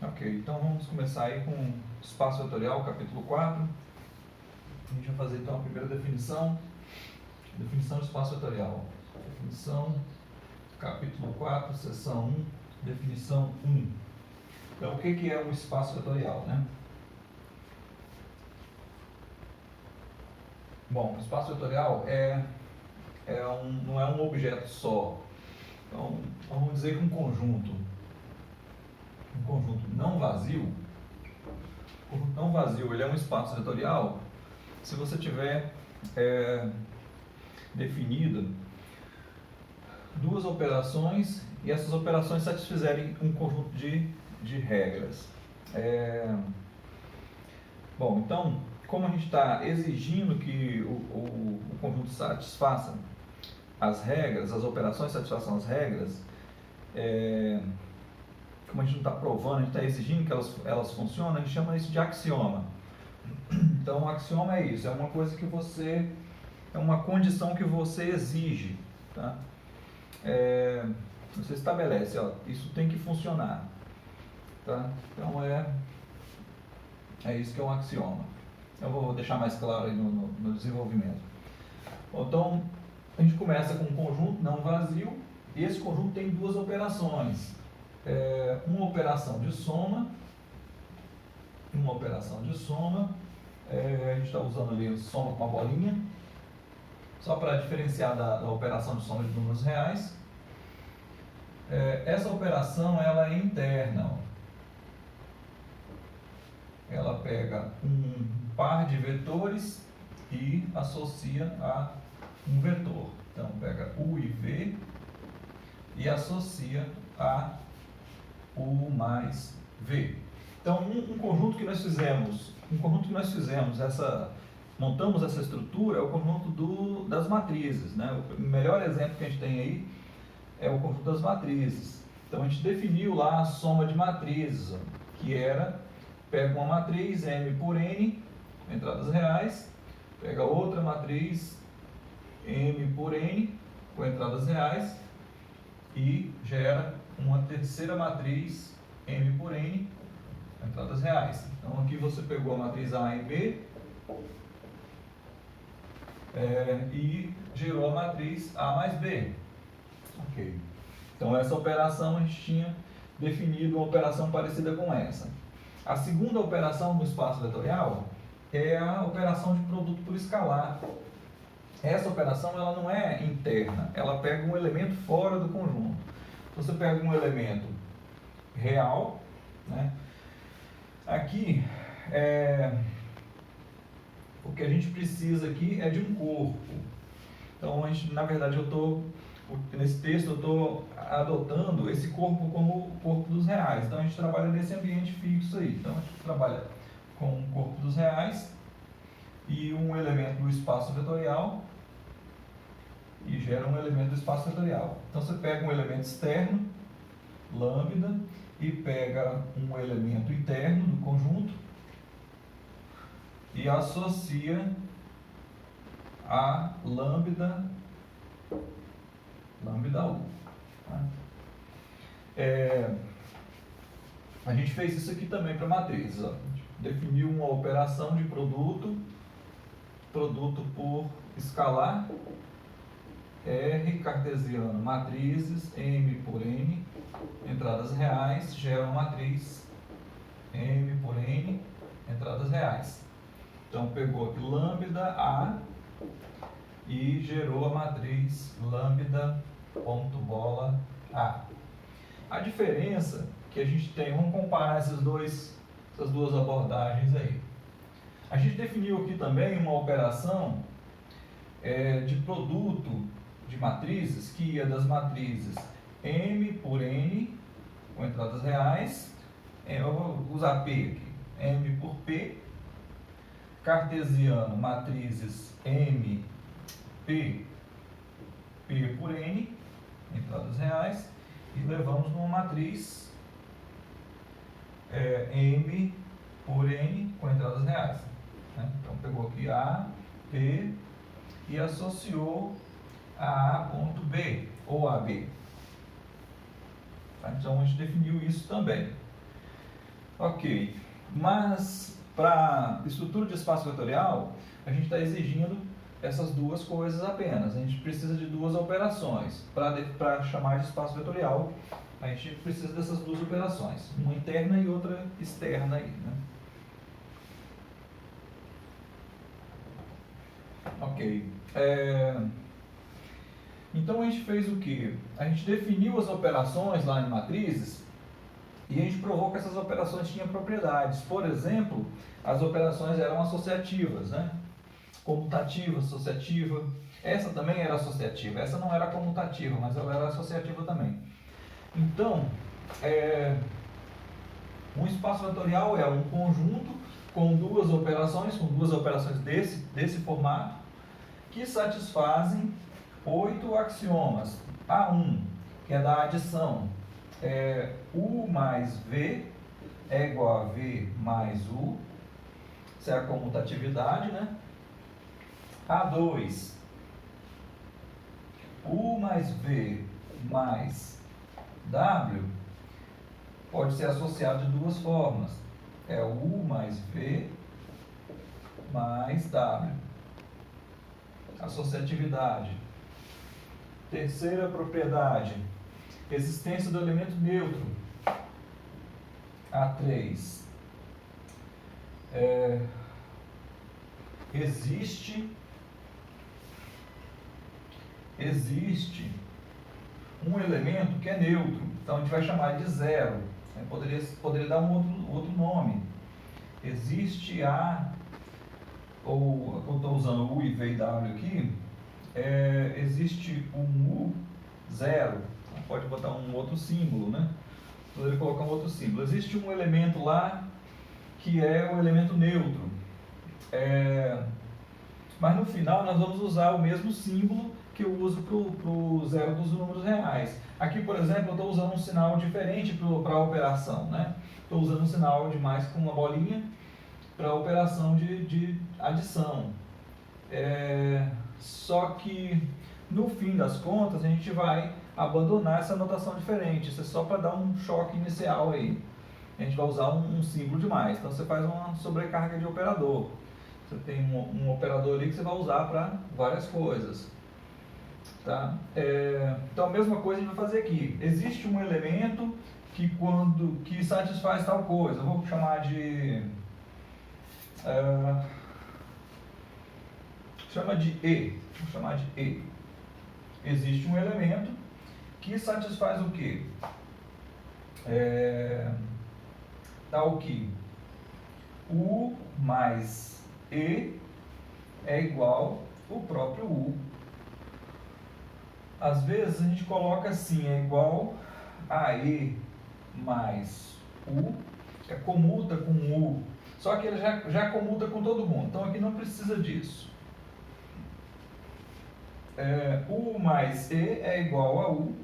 Ok, então vamos começar aí com espaço vetorial, capítulo 4. A gente vai fazer então a primeira definição. Definição de espaço vetorial. Definição, capítulo 4, seção 1, definição 1. Então, o que é um espaço vetorial, né? Bom, o espaço vetorial não é um objeto só. Então, vamos dizer que um conjunto não vazio, ele é um espaço vetorial se você tiver definido duas operações e essas operações satisfizerem um conjunto de regras. Bom, então, como a gente está exigindo que o conjunto satisfaça as regras, as operações satisfaçam as regras, como a gente não está provando, a gente está exigindo que elas funcionem, a gente chama isso de axioma. Então, o axioma é isso, é uma coisa que é uma condição que você exige, tá? Você estabelece, ó, isso tem que funcionar, tá? Então, é isso que é um axioma. Eu vou deixar mais claro aí no desenvolvimento. Então, a gente começa com um conjunto não vazio, e esse conjunto tem duas operações. Uma operação de soma, a gente está usando ali soma com a bolinha, só para diferenciar da operação de soma de números reais. Essa operação ela é interna, ela pega um par de vetores e associa a um vetor. Então, pega U e V e associa a U mais V. Então, um conjunto que nós fizemos, montamos essa estrutura, é o conjunto das matrizes, né? O melhor exemplo que a gente tem aí é o conjunto das matrizes. Então, a gente definiu lá a soma de matrizes, que era, pega uma matriz M por N, entradas reais, pega outra matriz M por N, com entradas reais, e gera uma terceira matriz M por N, entradas reais. Então, aqui você pegou a matriz A e B, e gerou a matriz A mais B. Ok. Então, essa operação a gente tinha definido uma operação parecida com essa. A segunda operação no espaço vetorial é a operação de produto por escalar. Essa operação ela não é interna, ela pega um elemento fora do conjunto. Você pega um elemento real, né? Aqui, o que a gente precisa aqui é de um corpo. Então, na verdade, nesse texto eu estou adotando esse corpo como o corpo dos reais. Então, a gente trabalha nesse ambiente fixo aí. Então, a gente trabalha com o corpo dos reais e um elemento do espaço vetorial e gera um elemento do espaço vetorial. Então, você pega um elemento externo, lambda, e pega um elemento interno do conjunto e associa a lambda U. Tá? A gente fez isso aqui também para matrizes. A gente definiu uma operação de produto por escalar, R cartesiano, matrizes M por N, entradas reais, gera uma matriz M por N, entradas reais. Então, pegou aqui lambda A e gerou a matriz lambda ponto bola A. A diferença que a gente tem, vamos comparar essas duas abordagens aí. A gente definiu aqui também uma operação de produto de matrizes, que ia das matrizes M por N, com entradas reais, eu vou usar P aqui, M por P, cartesiano, matrizes M, P por N, entradas reais, e levamos numa matriz M por N, com entradas reais. Né? Então, pegou aqui A, P, e associou a A ponto B, ou AB. Tá? Então, a gente definiu isso também. Ok, mas para estrutura de espaço vetorial, a gente está exigindo essas duas coisas apenas. A gente precisa de duas operações. Para chamar de espaço vetorial, a gente precisa dessas duas operações, uma interna e outra externa aí, né? Ok. Então a gente fez o que? A gente definiu as operações lá em matrizes e a gente provou que essas operações tinham propriedades. Por exemplo, as operações eram associativas, né? Comutativa, associativa. Essa também era associativa. Essa não era comutativa, mas ela era associativa também. Então, um espaço vetorial é um conjunto com duas operações desse formato, que satisfazem 8 axiomas. A1, que é da adição, U mais V é igual a V mais U, isso é a comutatividade, né? A2, U mais V mais W pode ser associado de duas formas. É U mais V mais W. Associatividade. Terceira propriedade, existência do elemento neutro. A3. Existe um elemento que é neutro, então a gente vai chamar de zero. Poderia dar um outro nome. Existe ou eu estou usando U e V e W aqui, existe um U zero, pode botar um outro símbolo, né? Poderia colocar um outro símbolo. Existe um elemento lá que é o elemento neutro, mas no final nós vamos usar o mesmo símbolo que eu uso para o zero dos números reais. Aqui, por exemplo, eu estou usando um sinal diferente para a operação, né? Estou usando um sinal de mais com uma bolinha para a operação de adição. Só que, no fim das contas, a gente vai abandonar essa notação diferente. Isso é só para dar um choque inicial aí. A gente vai usar um símbolo de mais. Então, você faz uma sobrecarga de operador. Você tem um operador ali que você vai usar para várias coisas. Tá? Então, a mesma coisa a gente vai fazer aqui. Existe um elemento que satisfaz tal coisa. Eu vou chamar de... chama de E. Vou chamar de E. Existe um elemento que satisfaz o quê? Tal que U mais E é igual o próprio U. Às vezes a gente coloca assim, é igual a E mais U, que comuta com U, só que ele já comuta com todo mundo, então aqui não precisa disso. U mais E é igual a U.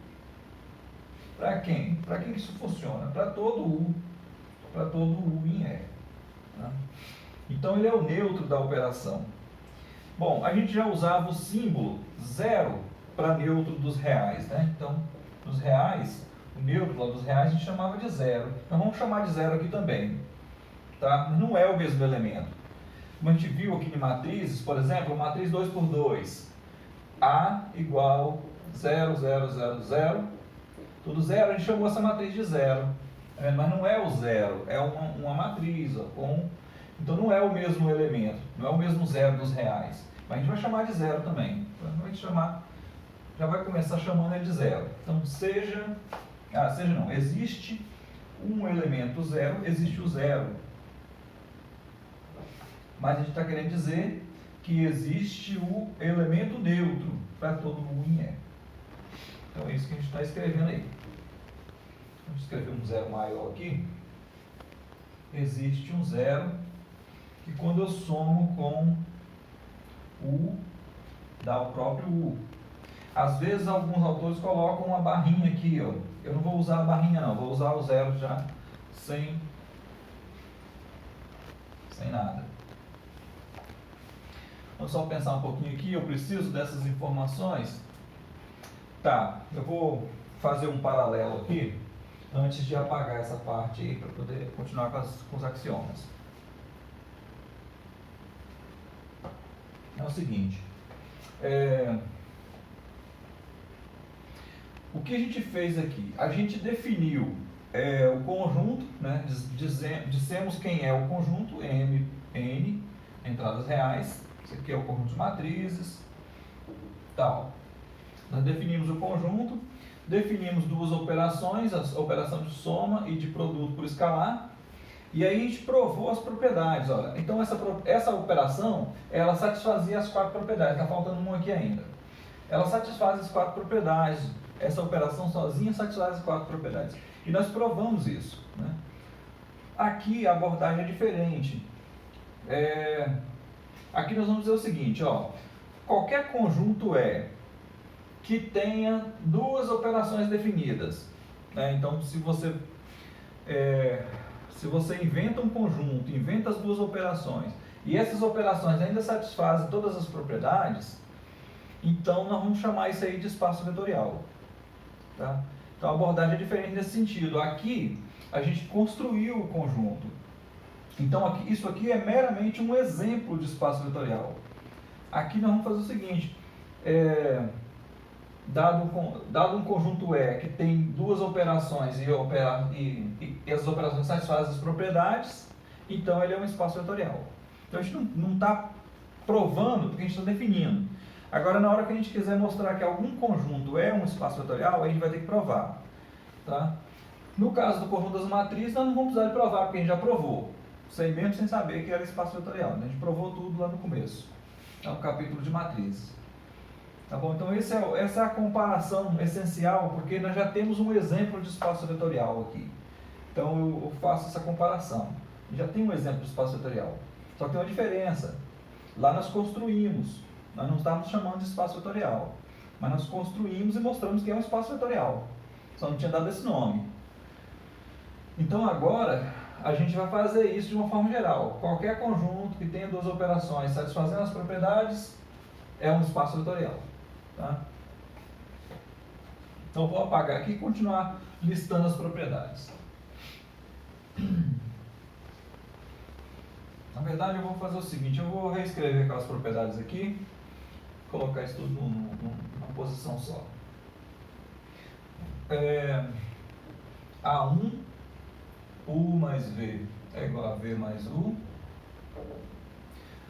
Para quem? Para quem isso funciona? Para todo U em E. Tá? Então ele é o neutro da operação. Bom, a gente já usava o símbolo zero para neutro dos reais, né? Então, nos reais, o neutro lá dos reais a gente chamava de zero. Então vamos chamar de zero aqui também. Tá? Não é o mesmo elemento. Como a gente viu aqui em matrizes, por exemplo, a matriz 2 por 2. A igual 0, 0, 0, 0. Tudo zero, a gente chamou essa matriz de zero. Mas não é o zero, é uma matriz. Então não é o mesmo elemento, não é o mesmo zero dos reais. Mas a gente vai chamar de zero também. Então a gente já vai começar chamando ele de zero. Então existe um elemento zero, existe o zero. Mas a gente está querendo dizer que existe o elemento neutro para todo U em E. Então é isso que a gente está escrevendo aí. Vamos escrever um zero maior aqui. Existe um zero que quando eu somo com U, dá o próprio U. Às vezes alguns autores colocam uma barrinha aqui, ó. Eu não vou usar a barrinha não, vou usar o zero já sem nada. Vamos só pensar um pouquinho aqui, eu preciso dessas informações. Tá, eu vou fazer um paralelo aqui. antes de apagar essa parte aí para poder continuar com os axiomas. É o seguinte, o que a gente fez aqui? A gente definiu o conjunto, né? Dissemos quem é o conjunto, N, entradas reais, esse aqui é o conjunto de matrizes, tal. Nós definimos o conjunto, definimos duas operações, a operação de soma e de produto por escalar, e aí a gente provou as propriedades. Olha. Então essa operação, ela satisfazia as 4 propriedades, está faltando uma aqui ainda. Ela satisfaz as 4 propriedades, essa operação sozinha satisfaz as 4 propriedades. E nós provamos isso. Né? Aqui a abordagem é diferente. Aqui nós vamos dizer o seguinte, ó, qualquer conjunto que tenha duas operações definidas. Né? Então, se você inventa um conjunto, inventa as duas operações, e essas operações ainda satisfazem todas as propriedades, então nós vamos chamar isso aí de espaço vetorial. Tá? Então a abordagem é diferente nesse sentido. Aqui a gente construiu o conjunto. Então isso aqui é meramente um exemplo de espaço vetorial. Aqui nós vamos fazer o seguinte, dado um conjunto que tem duas operações e essas operações satisfazem as propriedades, então ele é um espaço vetorial. Então a gente não está provando porque a gente está definindo. Agora, na hora que a gente quiser mostrar que algum conjunto é um espaço vetorial, a gente vai ter que provar. Tá? No caso do conjunto das matrizes, nós não vamos precisar de provar, porque a gente já provou. Mesmo sem saber que era espaço vetorial. A gente provou tudo lá no começo. É um capítulo de matrizes. Tá bom? Então, essa é a comparação essencial, porque nós já temos um exemplo de espaço vetorial aqui. Então, eu faço essa comparação. Já tem um exemplo de espaço vetorial. Só que tem uma diferença. Lá nós construímos. Nós não estávamos chamando de espaço vetorial, mas nós construímos e mostramos que é um espaço vetorial. Só não tinha dado esse nome. Então agora a gente vai fazer isso de uma forma geral. Qualquer conjunto que tenha duas operações satisfazendo as propriedades é um espaço vetorial. Tá? Então eu vou apagar aqui e continuar listando as propriedades. Na verdade eu vou fazer o seguinte, eu vou reescrever aquelas propriedades aqui, colocar isso tudo numa posição só. A1, U mais V é igual a V mais U.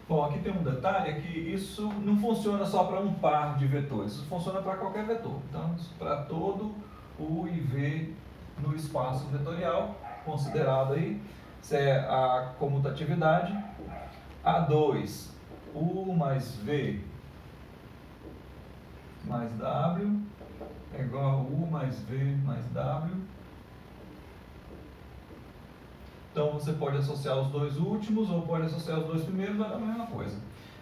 Bom, aqui tem um detalhe, é que isso não funciona só para um par de vetores, isso funciona para qualquer vetor. Então, para todo U e V no espaço vetorial, considerado aí, isso é a comutatividade. A2, U mais V mais W é igual a U mais V mais W. Então você pode associar os dois últimos ou pode associar os dois primeiros, é a mesma coisa.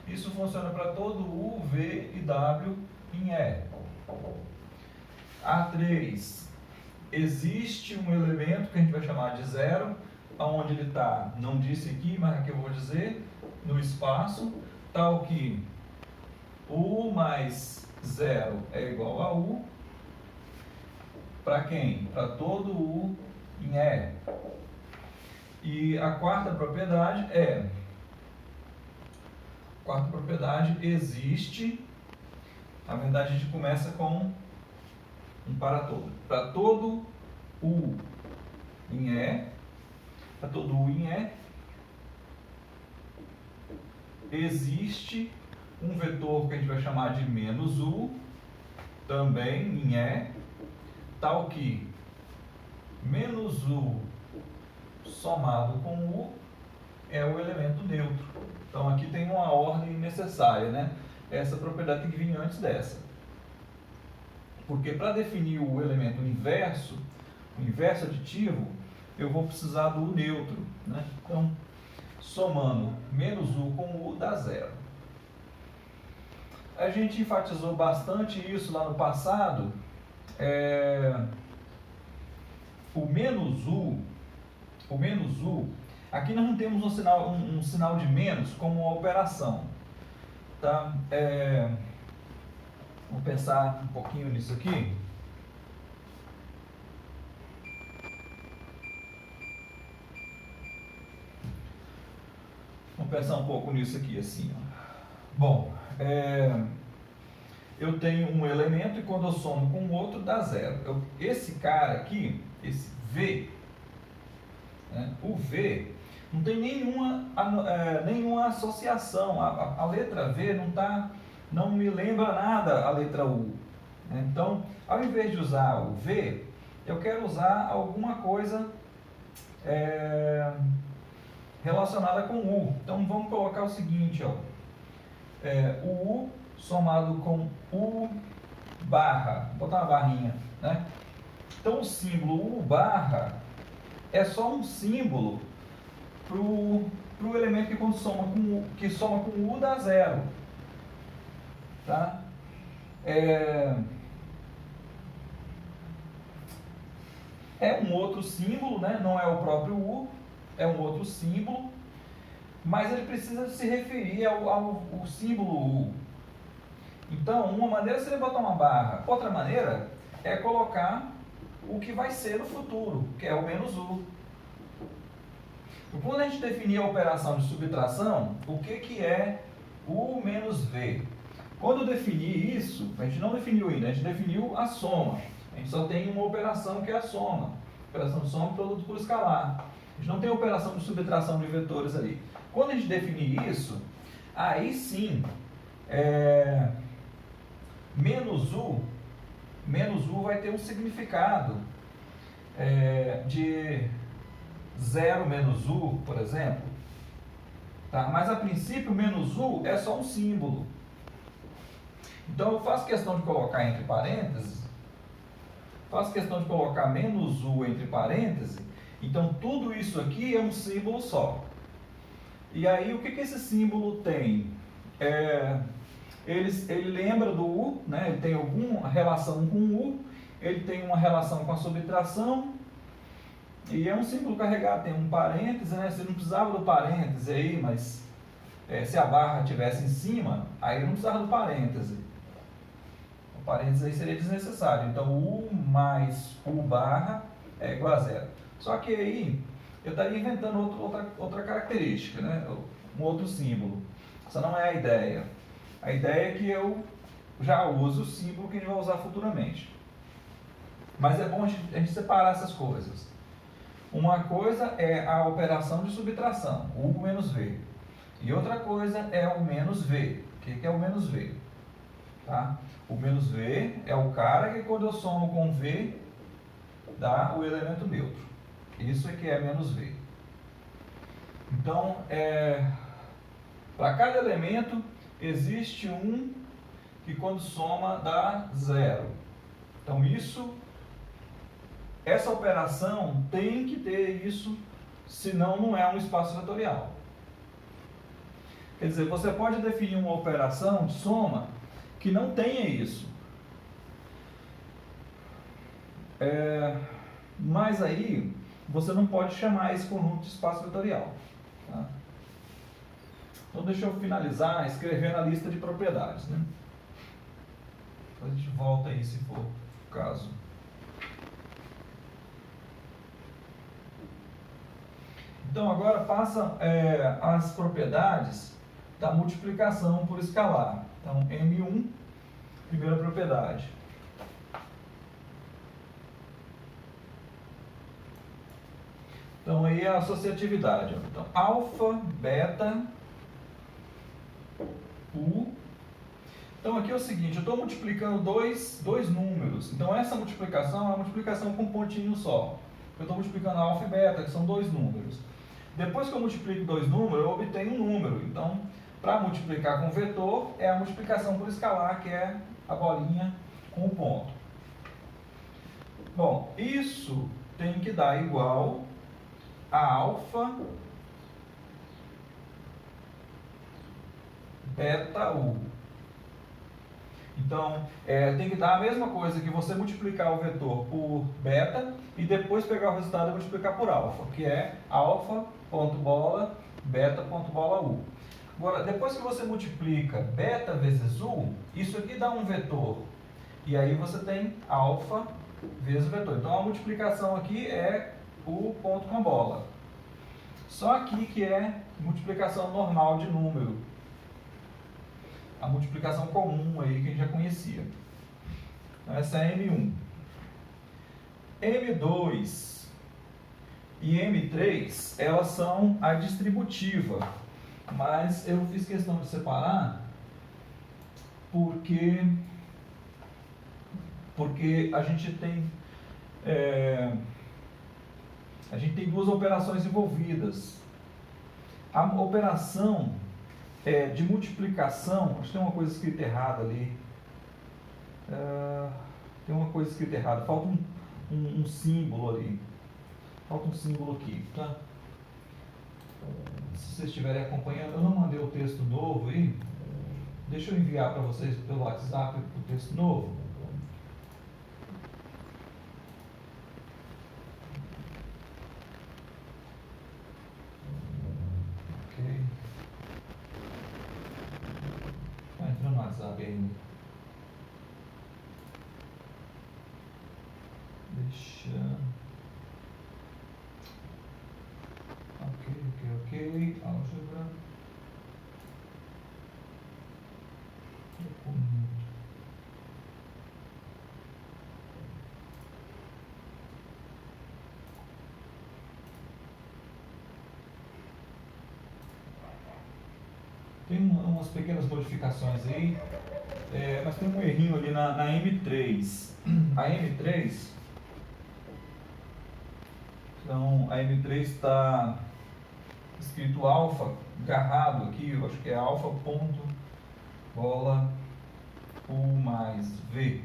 Isso funciona para todo U, V e W em E. A3, existe um elemento que a gente vai chamar de zero, aonde ele está, não disse aqui, mas aqui eu vou dizer, no espaço, tal que U mais 0 é igual a U, para quem? Para todo U em E. E a quarta propriedade existe, na verdade a gente começa com um para todo. Para todo U em E, para todo U em E, existe um vetor que a gente vai chamar de menos U, também em E, tal que menos U somado com U é o elemento neutro. Então aqui tem uma ordem necessária, né? Essa propriedade tem que vir antes dessa. Porque para definir o elemento inverso, o inverso aditivo, eu vou precisar do U neutro, né? Então, somando menos U com U dá zero. A gente enfatizou bastante isso lá no passado. O menos U, aqui nós não temos um sinal de menos como uma operação. Tá? Vamos pensar um pouquinho nisso aqui. Vamos pensar um pouco nisso aqui, assim, ó. Bom, eu tenho um elemento e quando eu somo com o outro dá zero. Esse cara aqui, esse V, né, o V não tem nenhuma associação. A letra V não me lembra nada a letra U. Né? Então, ao invés de usar o V, eu quero usar alguma coisa relacionada com U. Então, vamos colocar o seguinte, ó. O U somado com U barra, vou botar uma barrinha, né? Então, o símbolo U barra é só um símbolo para o elemento que quando soma com U dá zero. Tá? É um outro símbolo, né? Não é o próprio U, é um outro símbolo, mas ele precisa se referir ao símbolo U. Então, uma maneira seria botar uma barra, outra maneira é colocar o que vai ser no futuro, que é o menos U. Quando a gente definir a operação de subtração, o que é U menos V? Quando eu definir isso, a gente não definiu ainda, a gente definiu a soma. A gente só tem uma operação que é a soma. Operação de soma, produto por escalar. A gente não tem operação de subtração de vetores ali. Quando a gente definir isso, aí sim, menos U vai ter um significado de 0 menos U, por exemplo. Tá? Mas a princípio, menos U é só um símbolo. Então eu faço questão de colocar entre parênteses, faço questão de colocar menos U entre parênteses, então tudo isso aqui é um símbolo só. E aí o que esse símbolo tem? Ele lembra do U, né? Ele tem alguma relação com o U, ele tem uma relação com a subtração, e é um símbolo carregado, tem um parêntese, né? Você não precisava do parêntese aí, mas se a barra estivesse em cima, aí não precisava do parêntese. O parêntese aí seria desnecessário. Então, U mais U barra é igual a zero. Só que aí, eu estaria inventando outra característica, né? Um outro símbolo. Essa não é a ideia. A ideia é que eu já uso o símbolo que a gente vai usar futuramente. Mas é bom a gente separar essas coisas. Uma coisa é a operação de subtração, U menos V. E outra coisa é o menos V. O que é o menos V? Tá? O menos V é o cara que quando eu somo com V, dá o elemento neutro. Isso é que é menos V. Então, para cada elemento, existe um que quando soma dá zero. Então, essa operação tem que ter isso, senão não é um espaço vetorial. Quer dizer, você pode definir uma operação de soma que não tenha isso. Mas aí, você não pode chamar esse conjunto de espaço vetorial. Tá? Então, deixa eu finalizar escrevendo a lista de propriedades. Né? Depois a gente volta aí, se for o caso. Então, agora passa as propriedades da multiplicação por escalar. Então, M1, primeira propriedade. Então, aí é a associatividade. Então, alfa, beta, U. Então, aqui é o seguinte, eu estou multiplicando dois números. Então, essa multiplicação é uma multiplicação com um pontinho só. Eu estou multiplicando alfa e beta, que são dois números. Depois que eu multiplico dois números, eu obtenho um número. Então, para multiplicar com vetor, é a multiplicação por escalar, que é a bolinha com o ponto. Bom, isso tem que dar igual a alfa beta U. Então, tem que dar a mesma coisa que você multiplicar o vetor por beta e depois pegar o resultado e multiplicar por alfa, que é alfa.bola, beta.bola U. Agora, depois que você multiplica beta vezes U, isso aqui dá um vetor. E aí você tem alfa vezes o vetor. Então, a multiplicação aqui é U ponto com bola. Só aqui que é multiplicação normal de número. A multiplicação comum aí que a gente já conhecia. Então, essa é M1. M2 e M3, elas são a distributiva. Mas eu fiz questão de separar porque a gente tem duas operações envolvidas. A operação de multiplicação, acho que tem uma coisa escrita errada ali. Tem uma coisa escrita errada, falta um símbolo ali. Falta um símbolo aqui, tá? Se vocês estiverem acompanhando, eu não mandei o texto novo aí. Deixa eu enviar para vocês pelo WhatsApp o texto novo. Ok. Está entrando no WhatsApp ainda. Deixa. Ok. Álgebra. Documento. Tem umas pequenas modificações aí, mas tem um errinho ali na M3. A M3, então a M3 está escrito alfa, garrado aqui, eu acho que é alfa ponto bola U mais V,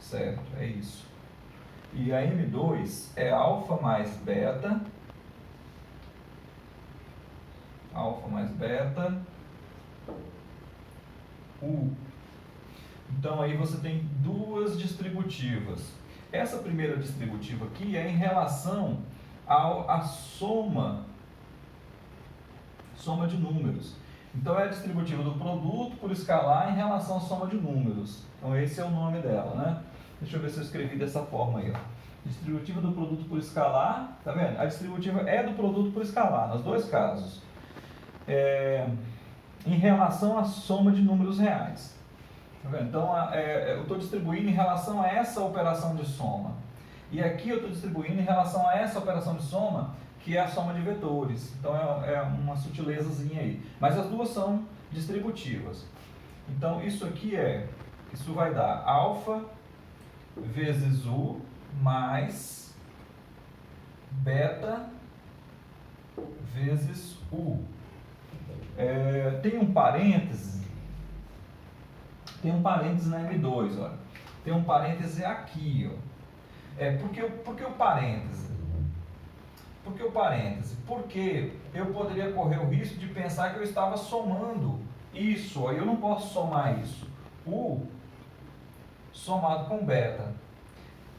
certo? É isso. E a M2 é alfa mais beta, U. Então aí você tem duas distributivas. Essa primeira distributiva aqui é em relação à soma de números. Então é a distributiva do produto por escalar em relação à soma de números. Então esse é o nome dela, né? Deixa eu ver se eu escrevi dessa forma aí, ó. Distributiva do produto por escalar, tá vendo? A distributiva é do produto por escalar, nos dois casos. Em relação à soma de números reais. Tá vendo? Então, eu estou distribuindo em relação a essa operação de soma. E aqui eu estou distribuindo em relação a essa operação de soma, que é a soma de vetores. Então, é uma sutilezazinha aí. Mas as duas são distributivas. Então, isso vai dar alfa vezes U mais beta vezes U. Tem um parêntese na M2, olha. Tem um parêntese aqui, ó. Por que o parêntese? Por que o parêntese? Porque eu poderia correr o risco de pensar que eu estava somando isso, aí eu não posso somar isso. U somado com beta.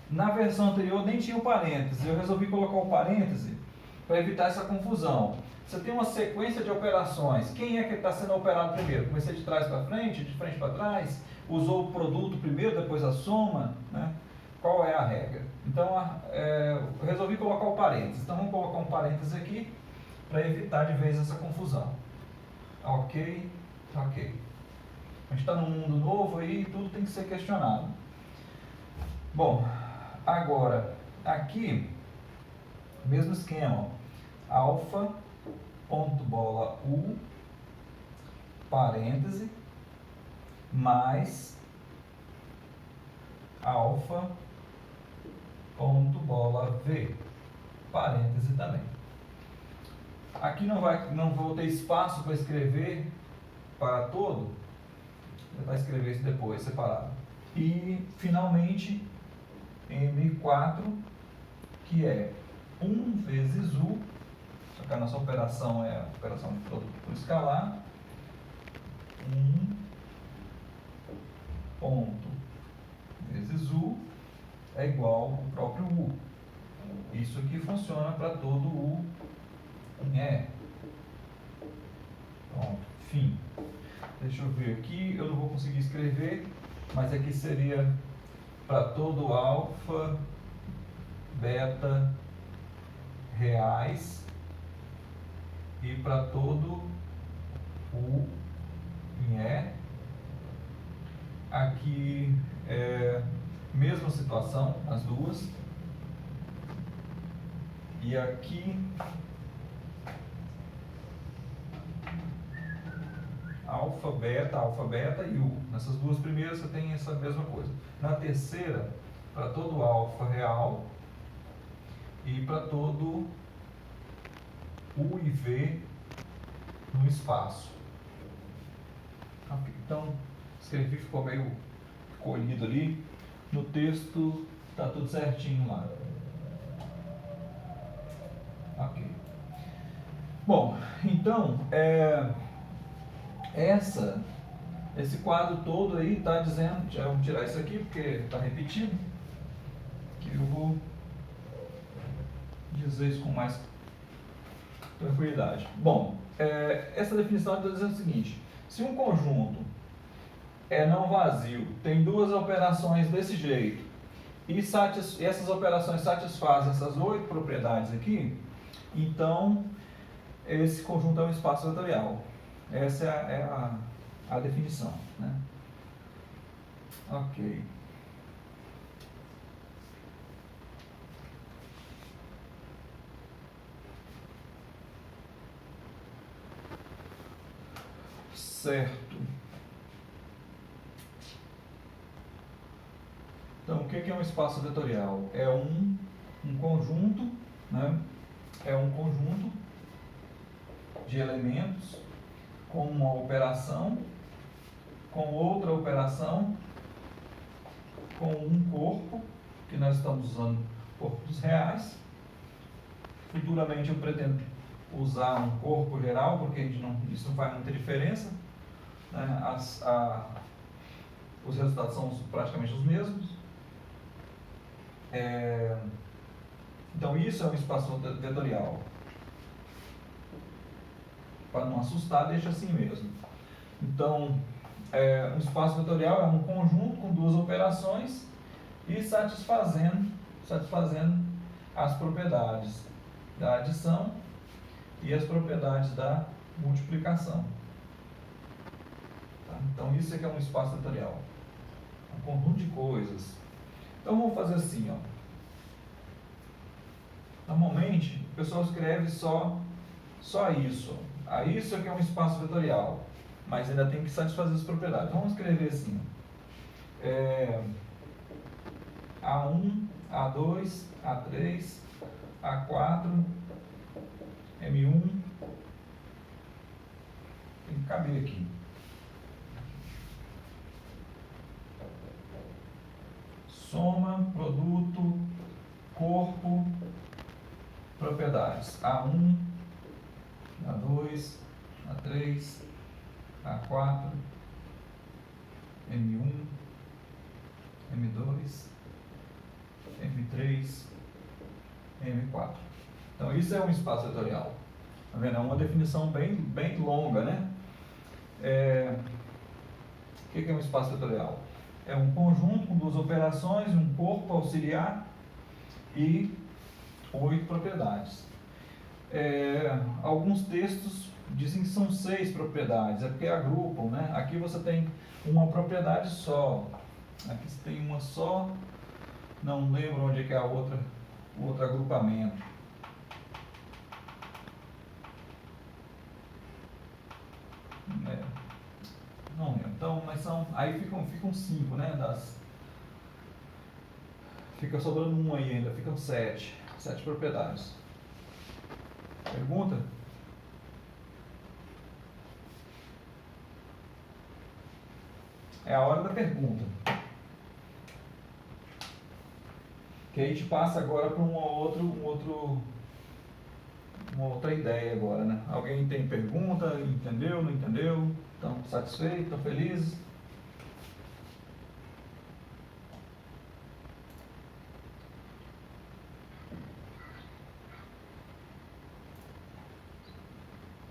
Na versão anterior nem tinha o parêntese, eu resolvi colocar o parêntese para evitar essa confusão. Você tem uma sequência de operações. Quem é que está sendo operado primeiro? Comecei de trás para frente, de frente para trás? Usou o produto primeiro, depois a soma? Né? Qual é a regra? Então, eu resolvi colocar o parênteses. Então, vamos colocar um parênteses aqui para evitar de vez essa confusão. Ok. A gente está num mundo novo aí e tudo tem que ser questionado. Bom, agora, aqui, mesmo esquema. Alfa ponto bola U, parêntese, mais alfa ponto bola V, parêntese também. Aqui não vou ter espaço para escrever para todo, você vai escrever isso depois, separado. E, finalmente, M4, que é 1 vezes U, só que a nossa operação é a operação de produto por escalar. 1 ponto vezes U é igual ao próprio U. Isso aqui funciona para todo U em E. Pronto, fim. Deixa eu ver aqui, eu não vou conseguir escrever, mas aqui seria para todo alfa, beta, reais, e para todo U em E. Aqui mesma situação, as duas. E aqui alfa, beta e U. Nessas duas primeiras você tem essa mesma coisa. Na terceira, para todo alfa real e para todo U e V no espaço. Então, escrevi, ficou meio colhido ali. No texto está tudo certinho lá. Ok. Bom, então, esse quadro todo aí está dizendo, já vamos tirar isso aqui porque está repetido, que eu vou dizer isso com mais tranquilidade. Bom, essa definição está dizendo o seguinte: se um conjunto é não vazio, tem duas operações desse jeito, e essas operações satisfazem essas 8 propriedades aqui, então esse conjunto é um espaço vetorial. Essa é a definição, né? Ok. Certo. Então, o que é um espaço vetorial? É um conjunto, né? É um conjunto de elementos com uma operação, com outra operação, com um corpo, que nós estamos usando corpos reais. Futuramente eu pretendo usar um corpo geral, porque isso não faz muita diferença, né? Os resultados são praticamente os mesmos. Então isso é um espaço vetorial. Para não assustar, deixa assim mesmo. Então, um espaço vetorial é um conjunto com duas operações e satisfazendo as propriedades da adição e as propriedades da multiplicação. Tá? Então isso é que é um espaço vetorial. Um conjunto de coisas. Então vamos fazer assim, ó. Normalmente o pessoal escreve só isso. Isso é que é um espaço vetorial, mas ainda tem que satisfazer as propriedades. Vamos escrever assim: A1, A2, A3, A4, M1. Tem que caber aqui. Soma, produto, corpo, propriedades. A1, A2, A3, A4, M1, M2, M3, M4. Então isso é um espaço vetorial. Tá vendo? É uma definição bem longa, né? O que é um espaço vetorial? É um conjunto com duas operações, um corpo auxiliar e 8 propriedades. Alguns textos dizem que são 6 propriedades, é porque agrupam, né? Aqui você tem uma propriedade só, aqui você tem uma só, não lembro onde é que é o outro agrupamento. Não lembro. Então, mas aí ficam 5, né? Fica sobrando um aí ainda, ficam 7 propriedades. Pergunta? É a hora da pergunta. Que aí a gente passa agora para uma outra ideia agora, né? Alguém tem pergunta? Entendeu? Não entendeu? Estão satisfeitos? Estão felizes?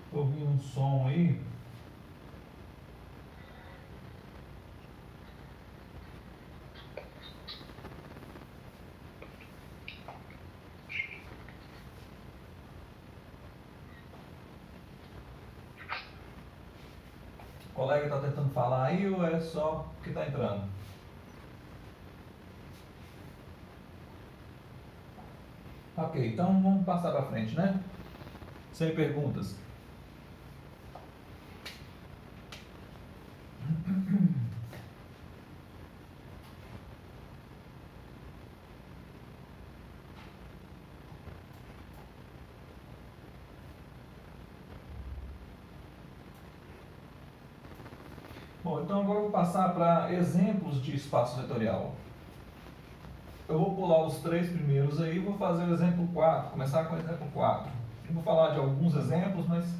Estou ouvindo um som aí. colega está tentando falar aí ou é só que está entrando? Ok, então vamos passar para frente, né? Sem perguntas. Bom, então agora eu vou passar para exemplos de espaço vetorial. Eu vou pular os 3 primeiros aí e vou fazer o exemplo 4, começar com o exemplo 4. Eu vou falar de alguns exemplos, mas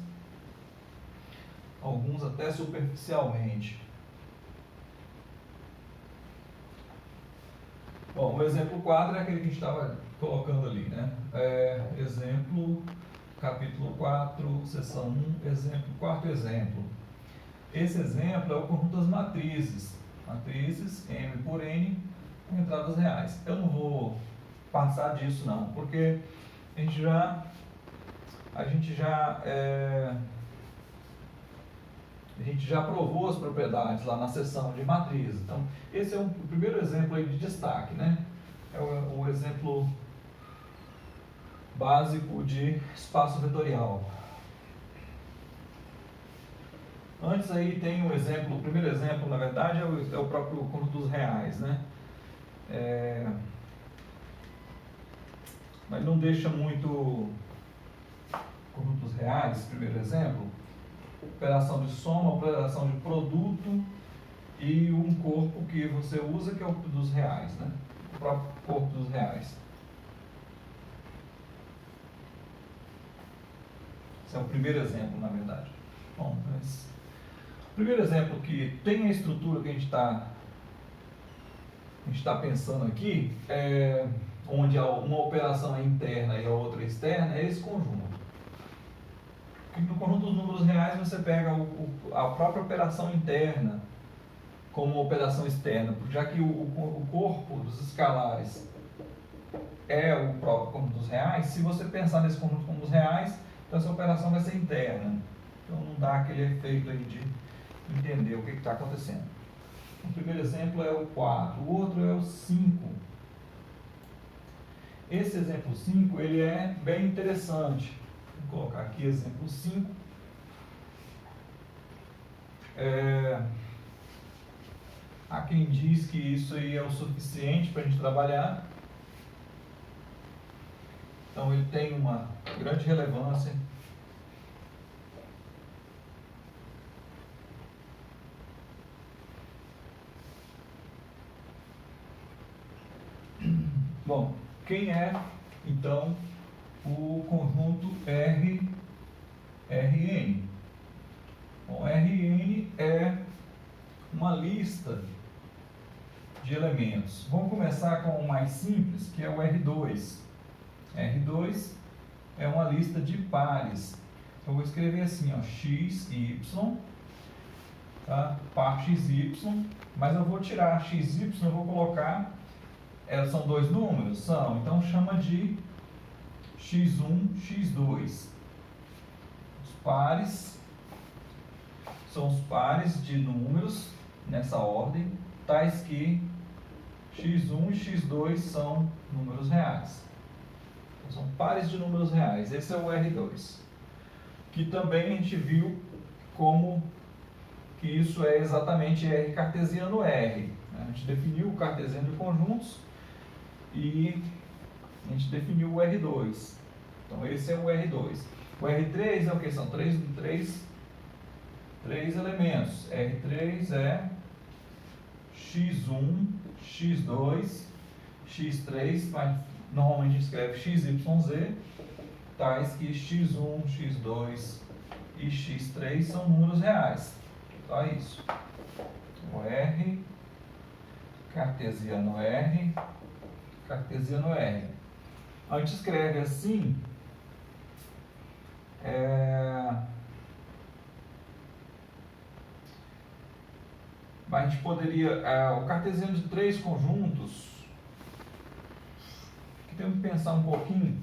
alguns até superficialmente. Bom, o exemplo 4 é aquele que a gente estava colocando ali, né? Exemplo, capítulo 4, seção 1, exemplo, quarto exemplo. Esse exemplo é o conjunto das matrizes. Matrizes M por N com entradas reais. Eu não vou passar disso não, porque a gente já provou as propriedades lá na seção de matrizes. Então, esse é o primeiro exemplo aí de destaque, né? É o exemplo básico de espaço vetorial. Antes aí tem o exemplo, o primeiro exemplo, na verdade, é o próprio conjunto dos reais, né? Mas não deixa muito conjuntos reais, primeiro exemplo. Operação de soma, operação de produto e um corpo que você usa que é o dos reais, né? O próprio corpo dos reais. Esse é o primeiro exemplo, na verdade. Bom, mas o primeiro exemplo que tem a estrutura que a gente está pensando aqui, onde uma operação é interna e a outra é externa, é esse conjunto. No conjunto dos números reais você pega a própria operação interna como operação externa, já que o corpo dos escalares é o próprio conjunto dos reais. Se você pensar nesse conjunto como dos reais, então essa operação vai ser interna. Então não dá aquele efeito aí de entender o que está acontecendo. O primeiro exemplo é o 4, o outro é o 5. Esse exemplo 5 ele é bem interessante. Vou colocar aqui exemplo 5. Há quem diz que isso aí é o suficiente para a gente trabalhar. Então ele tem uma grande relevância. Bom, quem é então o conjunto Rn? Bom, Rn é uma lista de elementos. Vamos começar com o mais simples, que é o R2. R2 é uma lista de pares. Eu vou escrever assim, ó, x, y, tá? Par xy, mas eu vou tirar xy, eu vou colocar, são 2 números? São, então chama de x1, x2. Os pares são os pares de números, nessa ordem, tais que x1 e x2 são números reais. São pares de números reais. Esse é o R2. Que também a gente viu como que isso é exatamente R cartesiano R. A gente definiu o cartesiano de conjuntos e a gente definiu o R2. Então esse é o R2. O R3 é o que? São três elementos. R3 é x1, x2, x3, mas normalmente a gente escreve XYZ, tais que x1, x2 e x3 são números reais. Só isso. O R, cartesiano R, cartesiano R. A gente escreve assim, mas a gente poderia, o cartesiano de 3 conjuntos, que temos que pensar um pouquinho.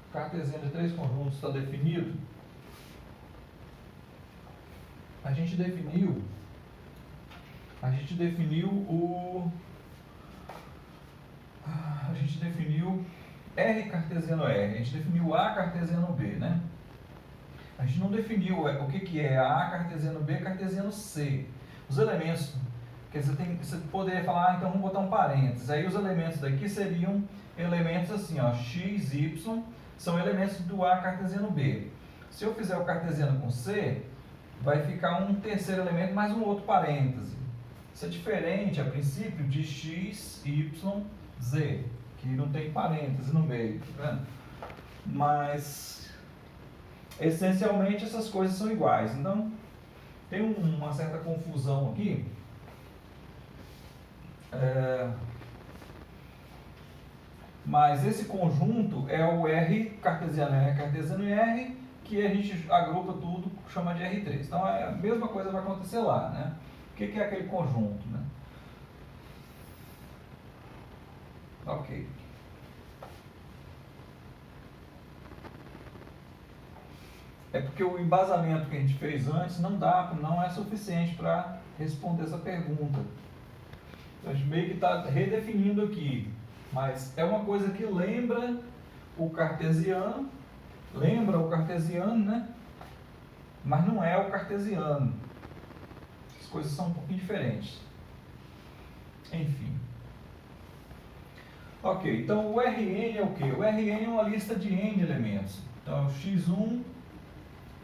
O cartesiano de 3 conjuntos está definido. a gente definiu R cartesiano R, a gente definiu A cartesiano B, né? A gente não definiu o que é A cartesiano B cartesiano C. Os elementos, quer dizer, você poderia falar, então vamos botar um parênteses. Aí os elementos daqui seriam elementos assim, ó, x, y, são elementos do A cartesiano B. Se eu fizer o cartesiano com C, vai ficar um terceiro elemento mais um outro parêntese. Isso é diferente, a princípio, de x, y, z, que não tem parêntese no meio, tá vendo? Mas, essencialmente, essas coisas são iguais. Então, tem uma certa confusão aqui. Mas esse conjunto é o R cartesiano R, que a gente agrupa tudo, chama de R3. Então, a mesma coisa vai acontecer lá, né? O que é aquele conjunto, né? Ok. É porque o embasamento que a gente fez antes não é suficiente para responder essa pergunta. A gente meio que está redefinindo aqui, mas é uma coisa que lembra o cartesiano, né? Mas não é o cartesiano. As coisas são um pouquinho diferentes. Enfim. Ok, então o Rn é o quê? O Rn é uma lista de n elementos. Então, x1,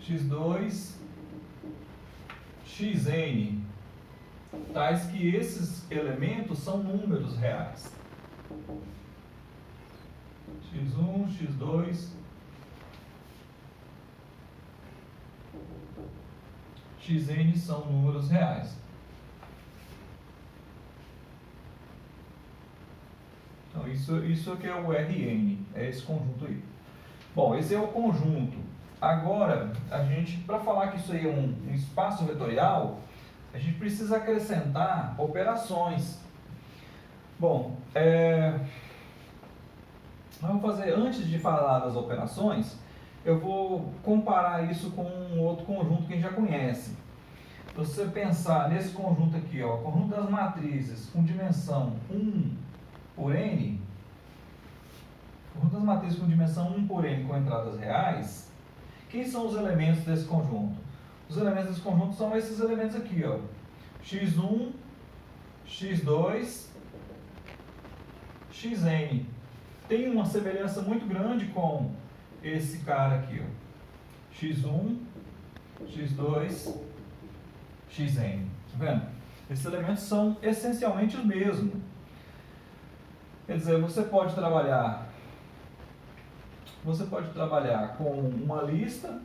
x2, xn, tais que esses elementos são números reais. x1, x2, xn são números reais. Então, isso que é o Rn, é esse conjunto aí. Bom, esse é o conjunto. Agora, para falar que isso aí é um espaço vetorial, a gente precisa acrescentar operações. Bom, vamos fazer, antes de falar das operações, eu vou comparar isso com um outro conjunto que a gente já conhece. Se você pensar nesse conjunto aqui, ó, conjunto das matrizes com dimensão 1 por n, conjunto das matrizes com dimensão 1 por n com entradas reais, quem são os elementos desse conjunto? Os elementos desse conjunto são esses elementos aqui, ó, x1, x2, xn. Tem uma semelhança muito grande com esse cara aqui, ó, x1, x2, xn. Tá vendo? Esses elementos são essencialmente os mesmos. Quer dizer, você pode trabalhar com uma lista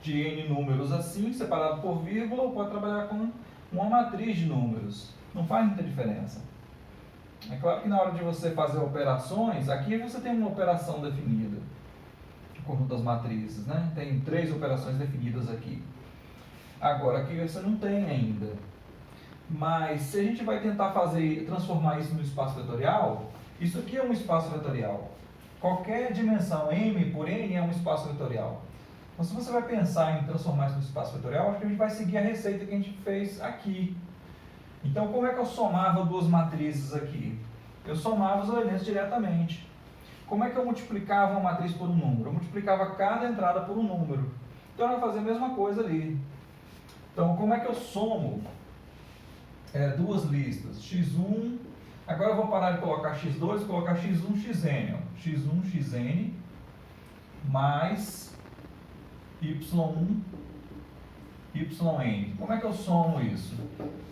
de n números assim, separado por vírgula, ou pode trabalhar com uma matriz de números. Não faz muita diferença. É claro que na hora de você fazer operações, aqui você tem uma operação definida, o conjunto das matrizes, né? Tem 3 operações definidas aqui. Agora, aqui você não tem ainda. Mas se a gente vai tentar transformar isso no espaço vetorial, isso aqui é um espaço vetorial. Qualquer dimensão m por n é um espaço vetorial. Então, se você vai pensar em transformar isso no espaço vetorial, acho que a gente vai seguir a receita que a gente fez aqui. Então, como é que eu somava duas matrizes aqui? Eu somava os elementos diretamente. Como é que eu multiplicava uma matriz por um número? Eu multiplicava cada entrada por um número. Então, eu vou fazer a mesma coisa ali. Então, como é que eu somo duas listas? x1, agora eu vou parar de colocar x2 e colocar x1, xn. Ó. x1, xn mais y1, yn. Como é que eu somo isso?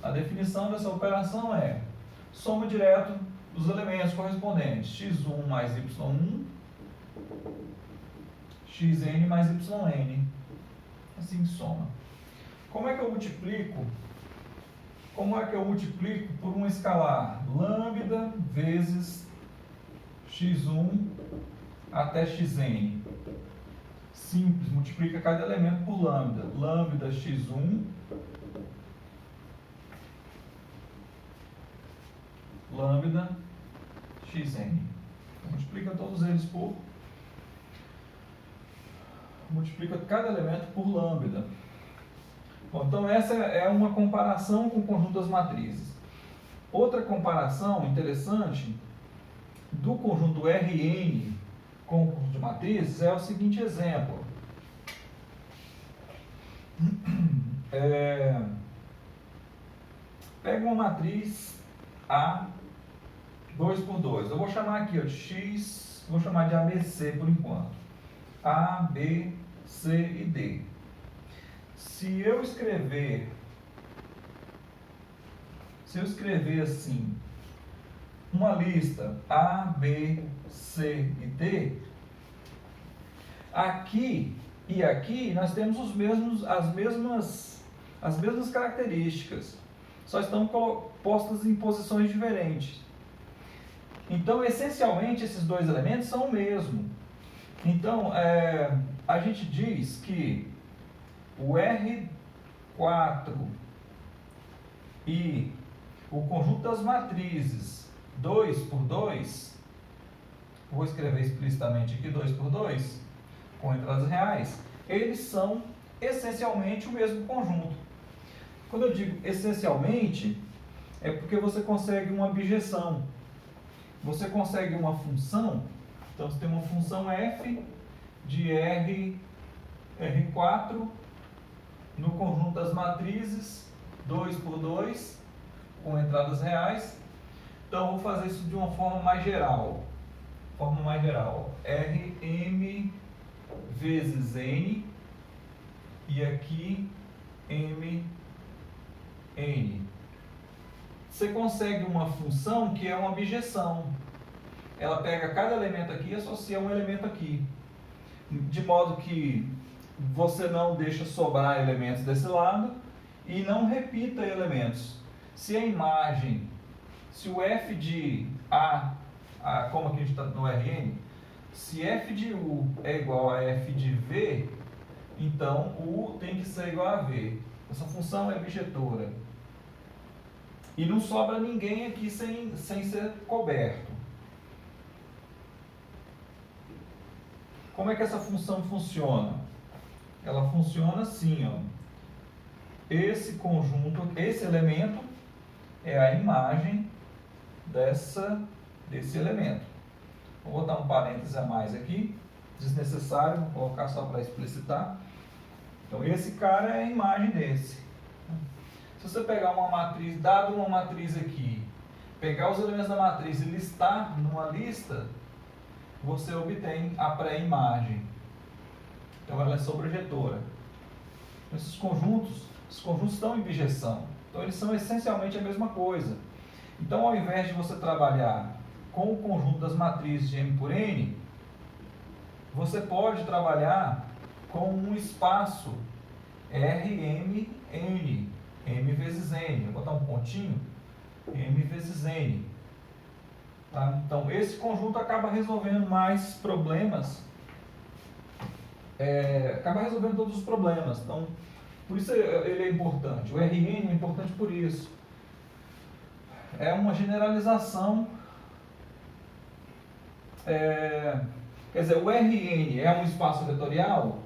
A definição dessa operação é soma direto dos elementos correspondentes. x1 mais y1, xn mais yn. Assim que soma. Como é que eu multiplico? Como é que eu multiplico por um escalar? Lambda vezes x1 até xn. Simples, multiplica cada elemento por lambda. Lambda x1, lambda xn. Multiplica todos eles por... Multiplica cada elemento por lambda. Bom, então essa é uma comparação com o conjunto das matrizes. Outra comparação interessante do conjunto Rn com o conjunto de matrizes é o seguinte exemplo. Pega uma matriz A 2 por 2. Eu vou chamar aqui ó, de X, vou chamar de ABC por enquanto. A, B, C e D. Se eu escrever assim, uma lista A, B, C e D, aqui e aqui nós temos as mesmas características, só estão postas em posições diferentes. Então, essencialmente, esses dois elementos são o mesmo. Então, a gente diz que o R4 e o conjunto das matrizes 2 por 2, vou escrever explicitamente aqui 2 por 2, com entradas reais, eles são essencialmente o mesmo conjunto. Quando eu digo essencialmente, é porque você consegue uma objeção. Você consegue uma função, então você tem uma função f de R4 no conjunto das matrizes 2 por 2 com entradas reais. Então, eu vou fazer isso de uma forma mais geral. Rm vezes n e aqui mn. Você consegue uma função que é uma objeção. Ela pega cada elemento aqui e associa um elemento aqui. De modo que você não deixa sobrar elementos desse lado e não repita elementos. Se a imagem, se o f de A, como aqui a gente está no Rn, se f de U é igual a f de V, então U tem que ser igual a V. Essa função é bijetora. E não sobra ninguém aqui sem ser coberto. Como é que essa função funciona? Ela funciona assim, ó. Esse conjunto, esse elemento é a imagem desse elemento. Vou botar um parêntese a mais aqui, desnecessário, vou colocar só para explicitar. Então, esse cara é a imagem desse. Se você pegar uma matriz, dado uma matriz aqui, pegar os elementos da matriz e listar numa lista, você obtém a pré-imagem. Então, ela é sobrejetora. Esses conjuntos estão em bijeção. Então, eles são essencialmente a mesma coisa. Então, ao invés de você trabalhar com o conjunto das matrizes de M por N, você pode trabalhar com um espaço Rm, N, M vezes N. Vou botar um pontinho, M vezes N. Tá? Então, esse conjunto acaba resolvendo mais problemas, acaba resolvendo todos os problemas. Então, por isso ele é importante. O Rn é importante por isso. É uma generalização. Quer dizer, o Rn é um espaço vetorial,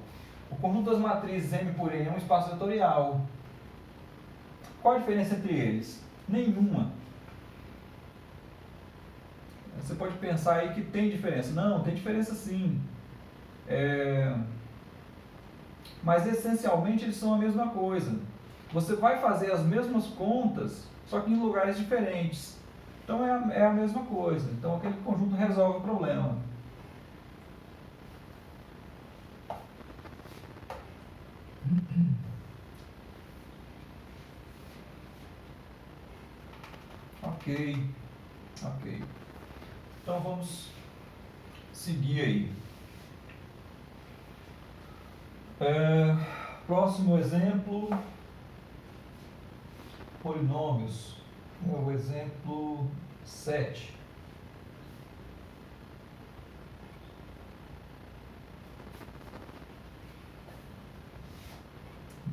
o conjunto das matrizes M por N é um espaço vetorial. Qual a diferença entre eles? Nenhuma. Você pode pensar aí que tem diferença. Não, tem diferença sim. Mas essencialmente eles são a mesma coisa. Você vai fazer as mesmas contas, só que em lugares diferentes. Então é a mesma coisa. Então aquele conjunto resolve o problema. Ok. Então vamos seguir aí. Próximo exemplo, polinômios. É o exemplo 7.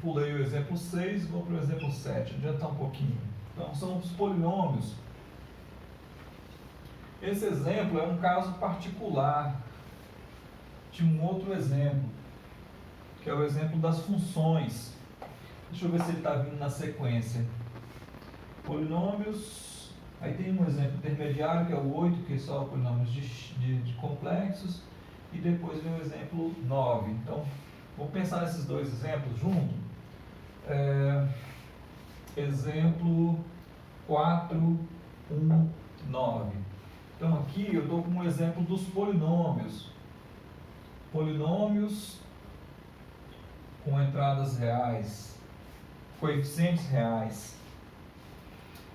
Pulei o exemplo 6 e vou para o exemplo 7. Adiantar um pouquinho. Então, são os polinômios. Esse exemplo é um caso particular de um outro exemplo, que é o exemplo das funções Deixa eu ver se ele está vindo na sequência. Polinômios, aí tem um exemplo intermediário, que é o 8, que é só polinômios de complexos, e depois vem o exemplo 9. Então, vamos pensar nesses dois exemplos juntos. Exemplo 4, 1, 9. Então, aqui eu estou com um exemplo dos polinômios. Polinômios com entradas reais, coeficientes reais.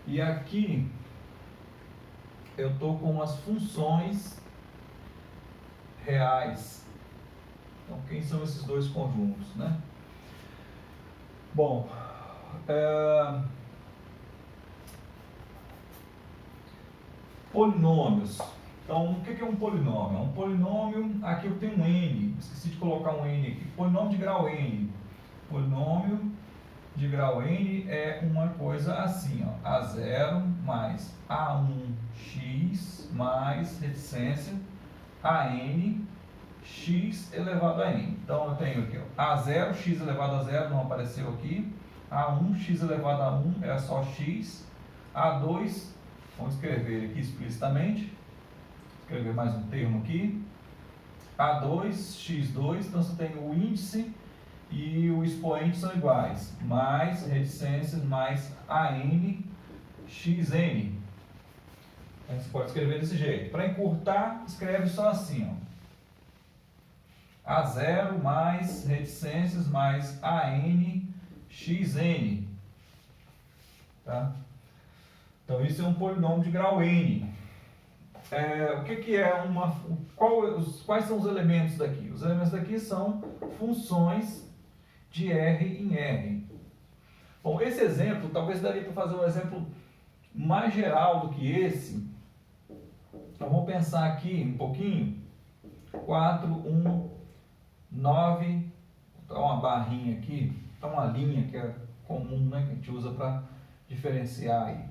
E aqui eu estou com as funções reais. Então, quem são esses dois conjuntos, né? Bom, polinômios. Então, o que é um polinômio? Um polinômio, aqui eu tenho um n, esqueci de colocar um n aqui. Polinômio de grau n. Polinômio de grau n é uma coisa assim, ó, A0 mais A1x mais reticência AN x elevado a n. Então, eu tenho aqui, ó, A0, x elevado a 0, não apareceu aqui. A1, x elevado a 1 é só x. A2, vamos escrever aqui explicitamente. Escrever mais um termo aqui. A2, x2, então você tem o índice e o expoente são iguais. Mais reticências, mais AN, xn. Então, você pode escrever desse jeito. Para encurtar, escreve só assim, ó. A0 mais reticências mais AN xn. Tá? Então, isso é um polinômio de grau n. O que é uma... Quais são os elementos daqui? Os elementos daqui são funções de R em R. Bom, esse exemplo, talvez daria para fazer um exemplo mais geral do que esse. Então, vamos pensar aqui um pouquinho. 4, 1, 9, tá uma barrinha aqui, tá uma linha que é comum, né, que a gente usa para diferenciar aí.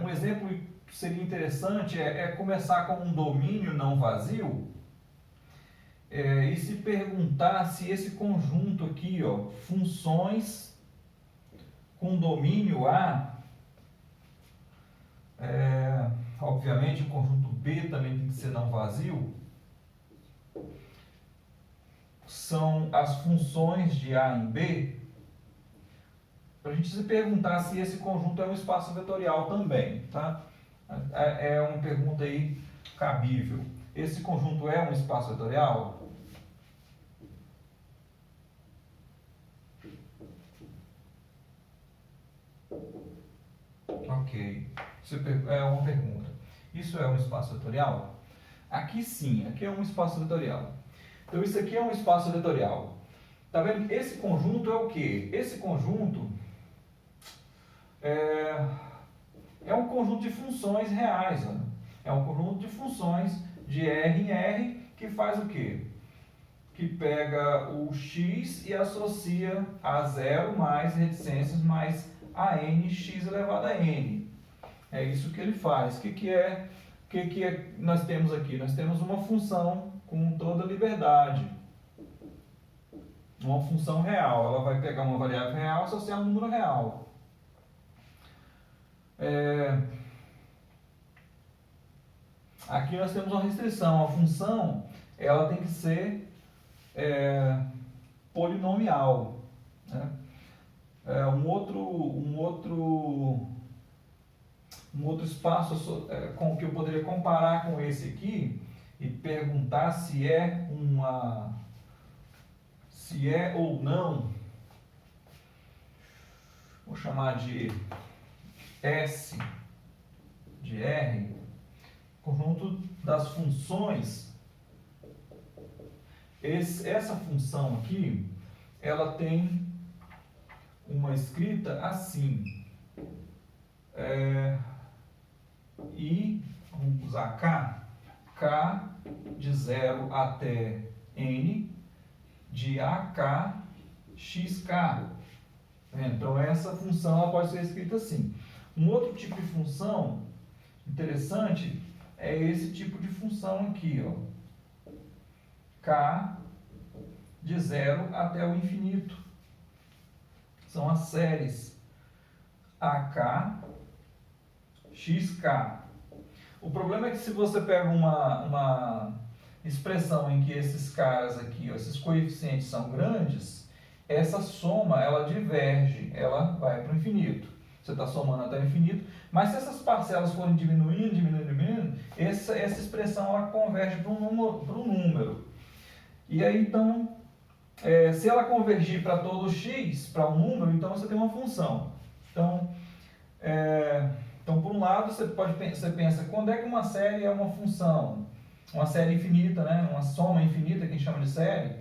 Um exemplo que seria interessante é começar com um domínio não vazio e se perguntar se esse conjunto aqui, ó, funções com domínio A, obviamente o conjunto B também tem que ser não vazio, são as funções de A em B, para a gente se perguntar se esse conjunto é um espaço vetorial também, tá? É uma pergunta aí cabível. Esse conjunto é um espaço vetorial? Ok. É uma pergunta. Isso é um espaço vetorial? Aqui sim, aqui é um espaço vetorial. Então isso aqui é um espaço vetorial. Tá vendo? Esse conjunto é o quê? Esse conjunto é um conjunto de funções reais. Ó. É um conjunto de funções de R em R que faz o quê? Que pega o x e associa a 0 mais reticências mais a n x elevado a n. É isso que ele faz. O que nós temos aqui? Nós temos uma função com toda liberdade. Uma função real. Ela vai pegar uma variável real e associar um número real. Aqui nós temos uma restrição. A função ela tem que ser polinomial. Né? Um outro espaço com que eu poderia comparar com esse aqui e perguntar se é ou não, vou chamar de S de R, conjunto das funções. Essa função aqui, ela tem uma escrita assim. Vamos usar K de 0 até N, de AK, XK. Então, essa função ela pode ser escrita assim. Um outro tipo de função interessante é esse tipo de função aqui, ó. K de 0 até o infinito. são as séries AK, XK. O problema é que se você pega uma expressão em que esses caras aqui, esses coeficientes são grandes, essa soma ela diverge, ela vai para o infinito. Você está somando até o infinito, mas se essas parcelas forem diminuindo, essa expressão ela converge para um número. E aí então, se ela convergir para todo x, para um número, então você tem uma função. Então, por um lado, você pensa, quando é que uma série é uma função? Uma série infinita, né? Uma soma infinita, que a gente chama de série.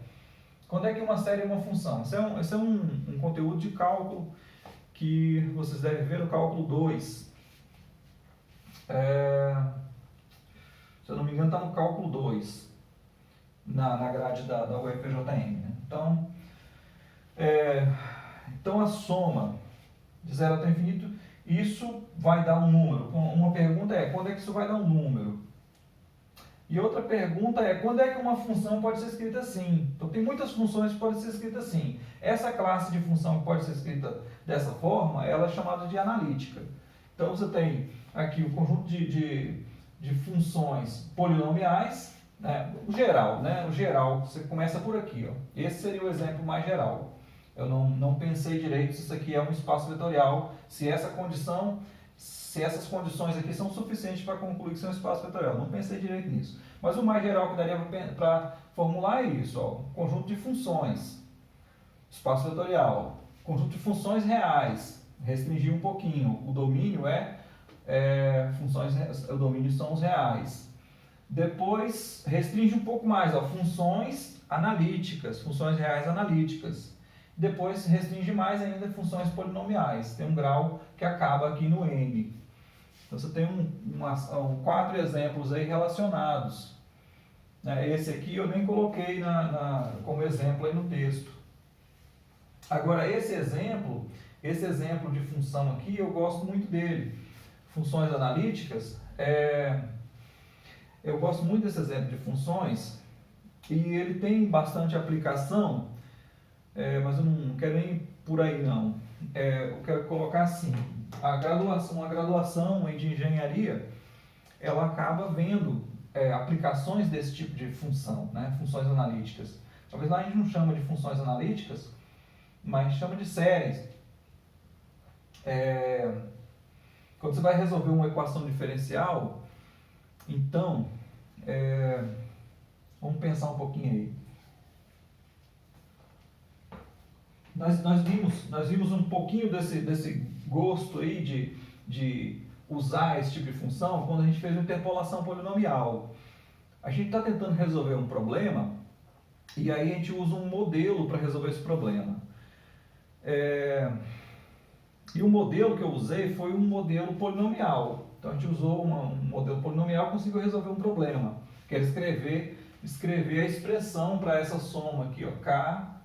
Quando é que uma série é uma função? Esse é um conteúdo de cálculo que vocês devem ver no cálculo 2. Se eu não me engano, está no cálculo 2, na grade da UFPJM. Né? Então, a soma de 0 até o infinito, isso vai dar um número. Uma pergunta é, quando é que isso vai dar um número? E outra pergunta é, quando é que uma função pode ser escrita assim? Então, tem muitas funções que podem ser escritas assim. Essa classe de função que pode ser escrita dessa forma, ela é chamada de analítica. Então, você tem aqui o conjunto de funções polinomiais, né? O geral, você começa por aqui. Ó. Esse seria o exemplo mais geral. Eu não pensei direito se isso aqui é um espaço vetorial, se essas condições aqui são suficientes para concluir que isso é um espaço vetorial. Não pensei direito nisso. Mas o mais geral que daria para formular é isso. Ó, conjunto de funções, espaço vetorial. Conjunto de funções reais, restringir um pouquinho. O domínio o domínio são os reais. Depois, restringe um pouco mais. Ó, funções analíticas, funções reais analíticas. Depois restringe mais ainda funções polinomiais. Tem um grau que acaba aqui no n. Então você tem 4 exemplos aí relacionados. Esse aqui eu nem coloquei como exemplo aí no texto. Agora esse exemplo de função aqui, eu gosto muito dele. Funções analíticas, eu gosto muito desse exemplo de funções e ele tem bastante aplicação. Mas eu não quero nem por aí não. Eu quero colocar assim, uma graduação de engenharia, ela acaba vendo aplicações desse tipo de função, né? Funções analíticas. Talvez lá a gente não chama de funções analíticas, mas chama de séries. Quando você vai resolver uma equação diferencial, então, vamos pensar um pouquinho aí. Nós vimos um pouquinho desse gosto aí de usar esse tipo de função quando a gente fez uma interpolação polinomial. A gente está tentando resolver um problema e aí a gente usa um modelo para resolver esse problema. E o modelo que eu usei foi um modelo polinomial. Então a gente usou um modelo polinomial e conseguiu resolver um problema. Que era escrever a expressão para essa soma aqui, ó, K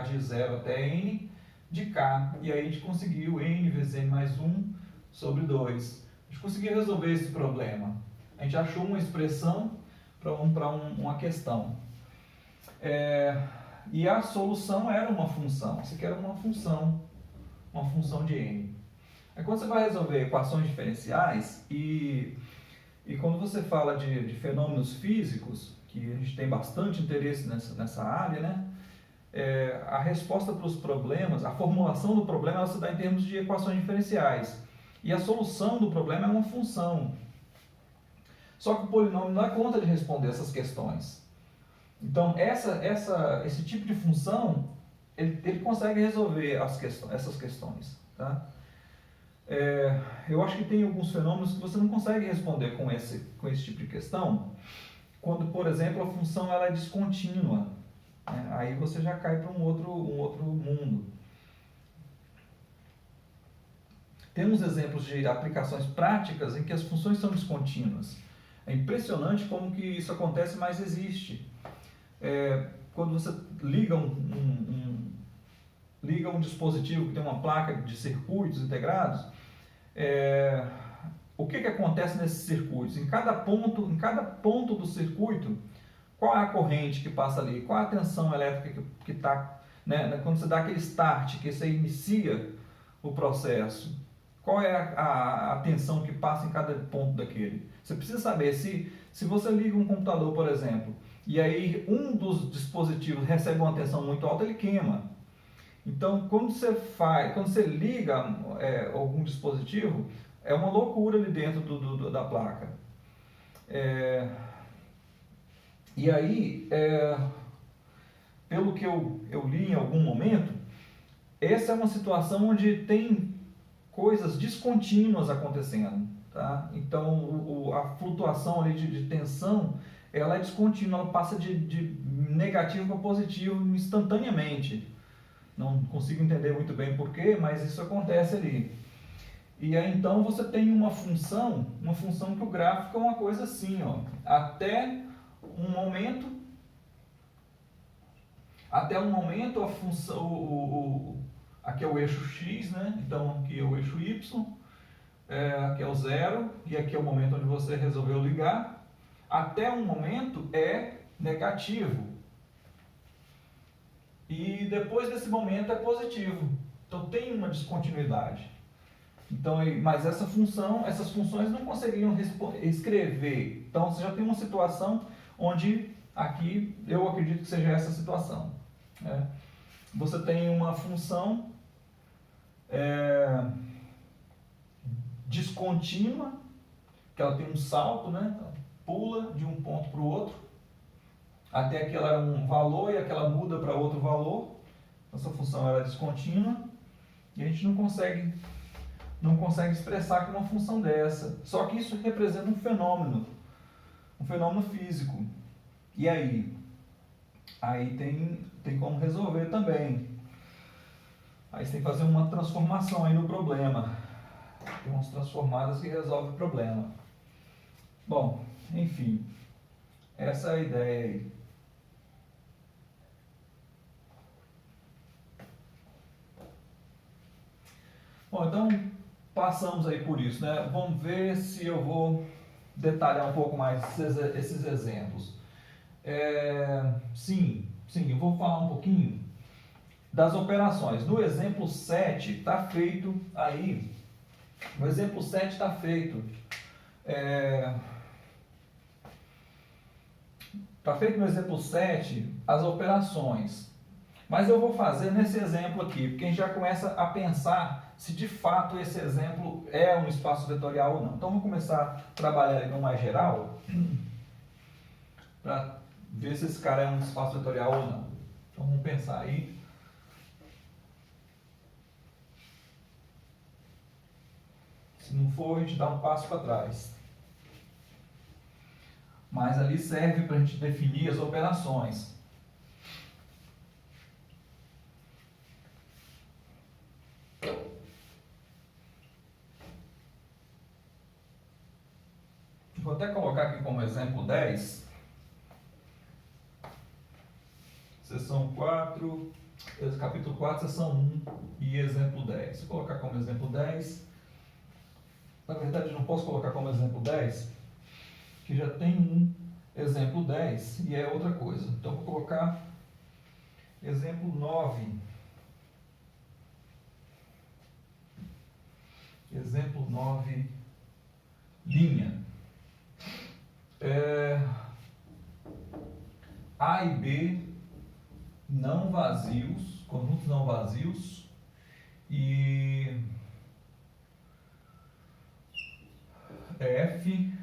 de 0 até N de K. E aí a gente conseguiu N vezes N mais 1 sobre 2. A gente conseguiu resolver esse problema. A gente achou uma expressão para uma questão. E a solução era uma função. Isso aqui era uma função de N. Aí quando você vai resolver equações diferenciais e quando você fala de fenômenos físicos, que a gente tem bastante interesse nessa área, né? A resposta para os problemas, a formulação do problema, ela se dá em termos de equações diferenciais. E a solução do problema é uma função. Só que o polinômio não dá conta de responder essas questões. Então, esse tipo de função, ele consegue resolver essas questões. Tá? Eu acho que tem alguns fenômenos que você não consegue responder com esse tipo de questão, quando, por exemplo, a função ela é descontínua. Aí você já cai para um outro mundo. Temos exemplos de aplicações práticas em que as funções são descontínuas. É impressionante como que isso acontece, mas existe. Quando você liga um dispositivo que tem uma placa de circuitos integrados, o que acontece nesses circuitos? Em cada ponto do circuito, qual é a corrente que passa ali? Qual é a tensão elétrica que está né, quando você dá aquele start, que você inicia o processo, qual é a tensão que passa em cada ponto daquele? Você precisa saber se você liga um computador, por exemplo, e aí um dos dispositivos recebe uma tensão muito alta, ele queima. Então, quando você liga algum dispositivo, é uma loucura ali dentro da placa. E aí, pelo que eu li em algum momento, essa é uma situação onde tem coisas descontínuas acontecendo, tá? Então, a flutuação ali de tensão, ela é descontínua, ela passa de negativo para positivo instantaneamente. Não consigo entender muito bem porquê, mas isso acontece ali. E aí então você tem uma função que o gráfico é uma coisa assim, ó, até um momento a função, aqui é o eixo x, né? Então aqui é o eixo y, aqui é o zero e aqui é o momento onde você resolveu ligar. Até um momento é negativo e depois desse momento é positivo. Então tem uma descontinuidade. Então, mas essas funções não conseguiriam escrever. Então você já tem uma situação onde aqui eu acredito que seja essa situação. Né? Você tem uma função descontínua, que ela tem um salto, né? Ela pula de um ponto para o outro, até que ela é um valor e aquela muda para outro valor. Essa função era descontínua e a gente não consegue expressar com uma função dessa. Só que isso representa um fenômeno físico. E aí? Aí tem como resolver também. Aí você tem que fazer uma transformação aí no problema. Tem umas transformadas que resolvem o problema. Bom, enfim, essa é a ideia aí. Bom, então passamos aí por isso, né? Vamos ver se eu vou detalhar um pouco mais esses exemplos. Sim, eu vou falar um pouquinho das operações. No exemplo 7 está feito aí, no exemplo 7 está feito, no exemplo 7 as operações. Mas eu vou fazer nesse exemplo aqui, porque a gente já começa a pensar se de fato esse exemplo é um espaço vetorial ou não. Então vamos começar a trabalhar no mais geral, para ver se esse cara é um espaço vetorial ou não. Então vamos pensar aí. Se não for, a gente dá um passo para trás. Mas ali serve para a gente definir as operações. Vou até colocar aqui como exemplo 10. Seção 4, capítulo 4, seção 1 e exemplo 10. Vou colocar como exemplo 10. Na verdade, eu não posso colocar como exemplo 10, que já tem um exemplo 10 e é outra coisa. Então, vou colocar exemplo 9. Exemplo 9, linha. A e B não vazios, conjuntos não vazios, e F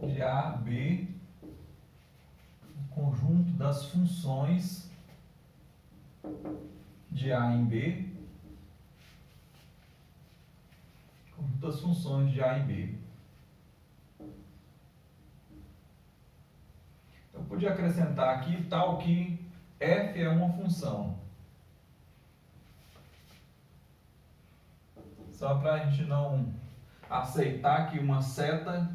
de A, B, o conjunto das funções de A em B, conjunto das funções de A em B. Eu podia acrescentar aqui tal que f é uma função. Só para a gente não aceitar que uma seta,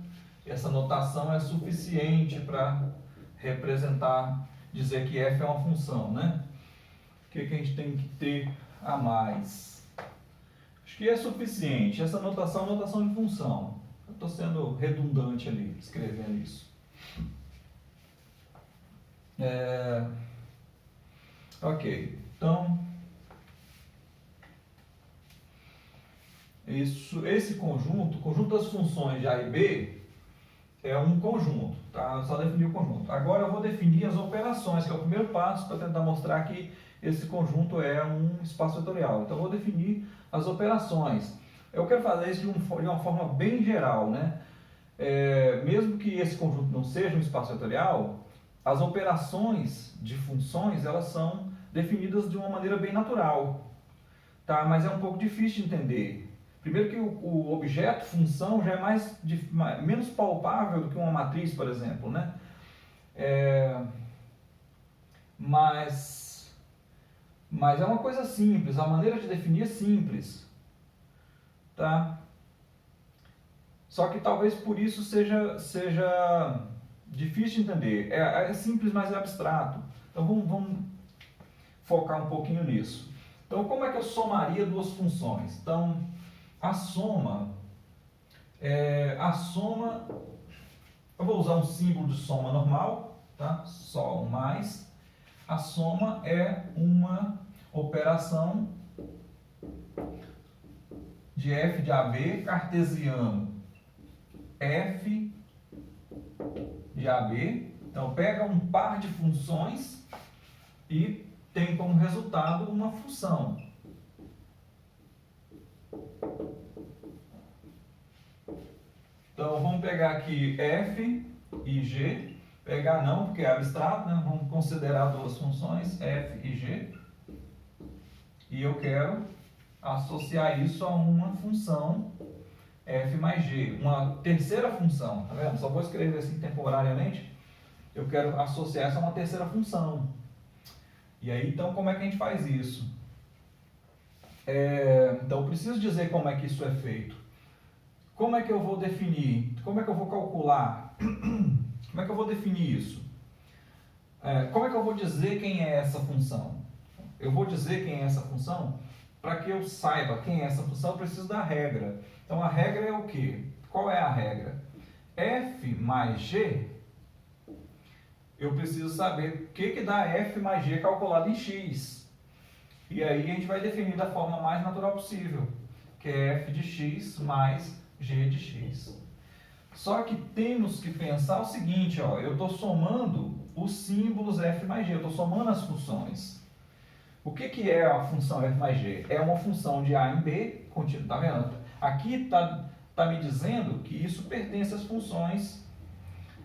essa notação é suficiente para representar, dizer que f é uma função, né? O que a gente tem que ter a mais? Acho que é suficiente. Essa notação é notação de função. Eu estou sendo redundante ali, escrevendo isso. Ok, então esse conjunto das funções de A e B é um conjunto, tá? Só definir o conjunto. Agora eu vou definir as operações, que é o primeiro passo para tentar mostrar que esse conjunto é um espaço vetorial. Então eu vou definir as operações. Eu quero fazer isso de uma forma bem geral, né? Mesmo que esse conjunto não seja um espaço vetorial, as operações de funções elas são definidas de uma maneira bem natural, tá? Mas é um pouco difícil de entender. Primeiro que o objeto função já é menos palpável do que uma matriz, por exemplo, né? Mas é uma coisa simples, a maneira de definir é simples, tá? Só que talvez por isso seja difícil de entender. É simples, mas é abstrato. Então vamos focar um pouquinho nisso. Então como é que eu somaria duas funções? Então a soma, eu vou usar um símbolo de soma normal, tá? Só um mais. A soma é uma operação de f de AB cartesiano f de AB. Então pega um par de funções e tem como resultado uma função. Então vamos pegar aqui f e g. Pegar não, porque é abstrato, né? Vamos considerar duas funções, f e g. E eu quero associar isso a uma função f mais g, uma terceira função, tá vendo? Só vou escrever assim temporariamente. Eu quero associar essa a uma terceira função. E aí, então, como é que a gente faz isso? Então, eu preciso dizer como é que isso é feito. Como é que eu vou definir? Como é que eu vou calcular? Como é que eu vou definir isso? Como é que eu vou dizer quem é essa função? Eu vou dizer quem é essa função? Para que eu saiba quem é essa função, eu preciso da regra. Então, a regra é o quê? Qual é a regra? F mais G, eu preciso saber o que dá F mais G calculado em X. E aí a gente vai definir da forma mais natural possível, que é F de X mais G de X. Só que temos que pensar o seguinte, ó, eu estou somando os símbolos F mais G, eu estou somando as funções. O que é a função F mais G? É uma função de A em B, tá vendo? Aqui está me dizendo que isso pertence às funções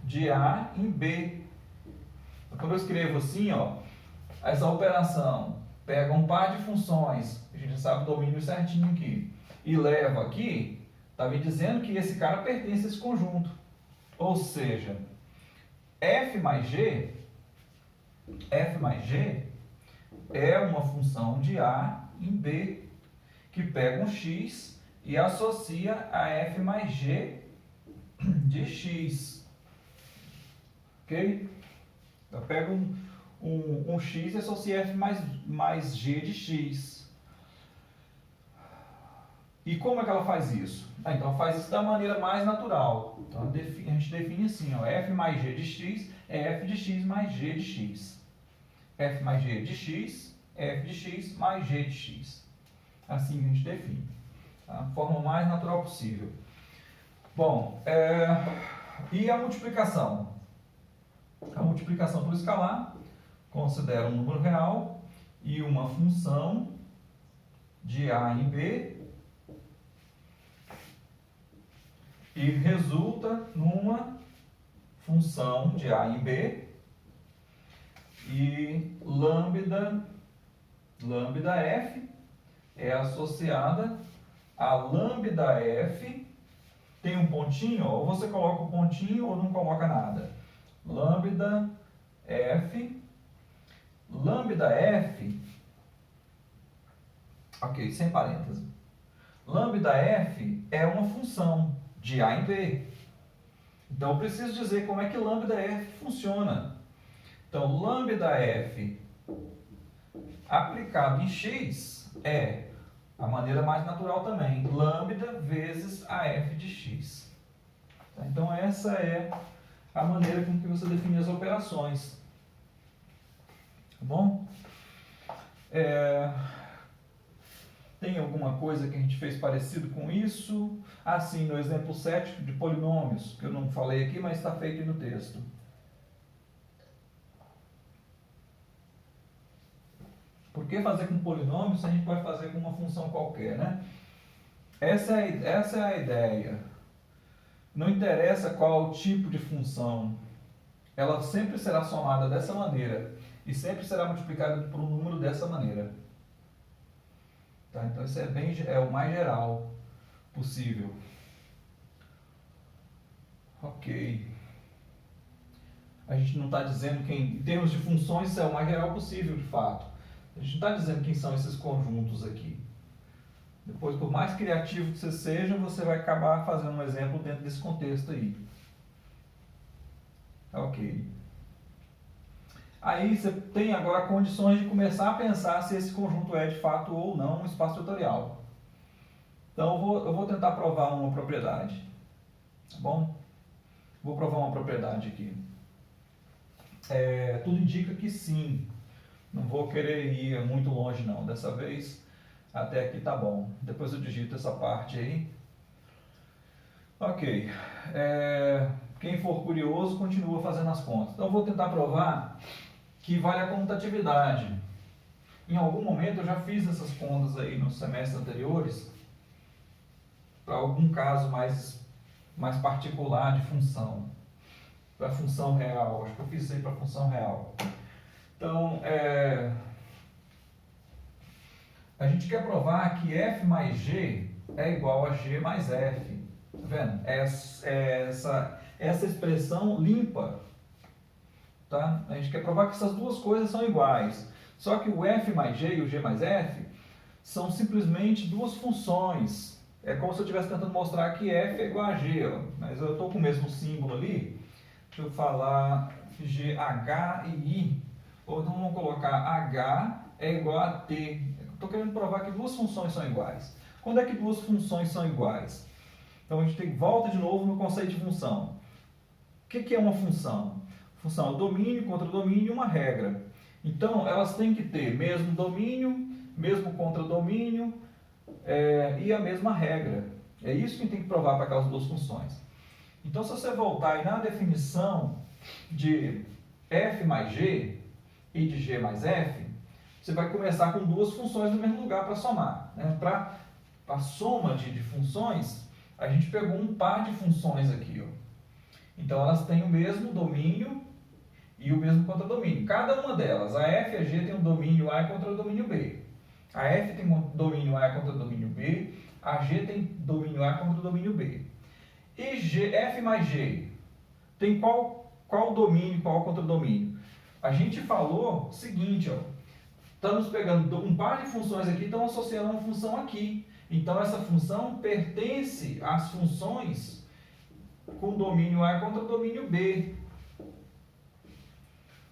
de A em B. Então, quando eu escrevo assim, ó, essa operação pega um par de funções, a gente sabe o domínio certinho aqui, e leva aqui, está me dizendo que esse cara pertence a esse conjunto. Ou seja, F mais G é uma função de A em B, que pega um x e associa a f mais g de x. Ok? Eu pego um x e associo f mais g de x. E como é que ela faz isso? Então faz isso da maneira mais natural. Então a gente define assim, ó, f mais g de x é f de x mais g de x. F mais g de x é f de x mais g de x. Assim que a gente define. Tá? A forma mais natural possível. Bom, e a multiplicação? A multiplicação por escalar considera um número real e uma função de A em B e resulta numa função de A em B e lambda f é associada a lambda f, tem um pontinho, ou você coloca o pontinho ou não coloca nada. Lambda f, ok, sem parênteses. Lambda f é uma função de A em B. Então eu preciso dizer como é que lambda f funciona. Então lambda f aplicado em x é a maneira mais natural também, lambda vezes a f de x. Então essa é a maneira com que você define as operações. Tá bom? Tem alguma coisa que a gente fez parecido com isso? Ah, sim, no exemplo 7 de polinômios, que eu não falei aqui, mas está feito aí no texto. Por que fazer com polinômios se a gente pode fazer com uma função qualquer, né? Essa é a ideia. Não interessa qual tipo de função, ela sempre será somada dessa maneira e sempre será multiplicada por um número dessa maneira. Tá? Então isso é o mais geral possível. Ok. A gente não está dizendo em termos de funções, isso é o mais geral possível, de fato. A gente não está dizendo quem são esses conjuntos aqui. Depois, por mais criativo que você seja, você vai acabar fazendo um exemplo dentro desse contexto aí. Ok. Aí você tem agora condições de começar a pensar se esse conjunto é de fato ou não um espaço vetorial. Então eu vou tentar provar uma propriedade. Tá bom? Vou provar uma propriedade aqui. Tudo indica que sim. Não vou querer ir muito longe não. Dessa vez, até aqui tá bom. Depois eu digito essa parte aí. Ok. Quem for curioso, continua fazendo as contas. Então eu vou tentar provar que vale a comutatividade. Em algum momento eu já fiz essas contas aí nos semestres anteriores, para algum caso mais particular de função, para função real. Acho que eu fiz isso aí para função real. Então, a gente quer provar que f mais g é igual a g mais f. Tá vendo? Essa expressão limpa. Tá? A gente quer provar que essas duas coisas são iguais. Só que o f mais g e o g mais f são simplesmente duas funções. É como se eu estivesse tentando mostrar que f é igual a g. Ó. Mas eu estou com o mesmo símbolo ali. Deixa eu falar g, h e i. Ou então vamos colocar h é igual a t. Estou querendo provar que duas funções são iguais. Quando é que duas funções são iguais? Então a gente volta de novo no conceito de função. O que é uma função? Função é domínio contra domínio e uma regra. Então, elas têm que ter mesmo domínio, mesmo contradomínio e a mesma regra. É isso que a gente tem que provar para aquelas duas funções. Então, se você voltar aí na definição de f mais g e de g mais f, você vai começar com duas funções no mesmo lugar para somar. Né? Para a soma de funções, a gente pegou um par de funções aqui. Ó. Então, elas têm o mesmo domínio e o mesmo contradomínio. Cada uma delas, a f e a g tem um domínio A e contradomínio B. A f tem um domínio A e contradomínio B. A g tem domínio A e contradomínio B. E f mais g tem qual domínio e qual contradomínio? A gente falou o seguinte, ó, estamos pegando um par de funções aqui e estamos associando uma função aqui. Então, essa função pertence às funções com domínio A e contradomínio B.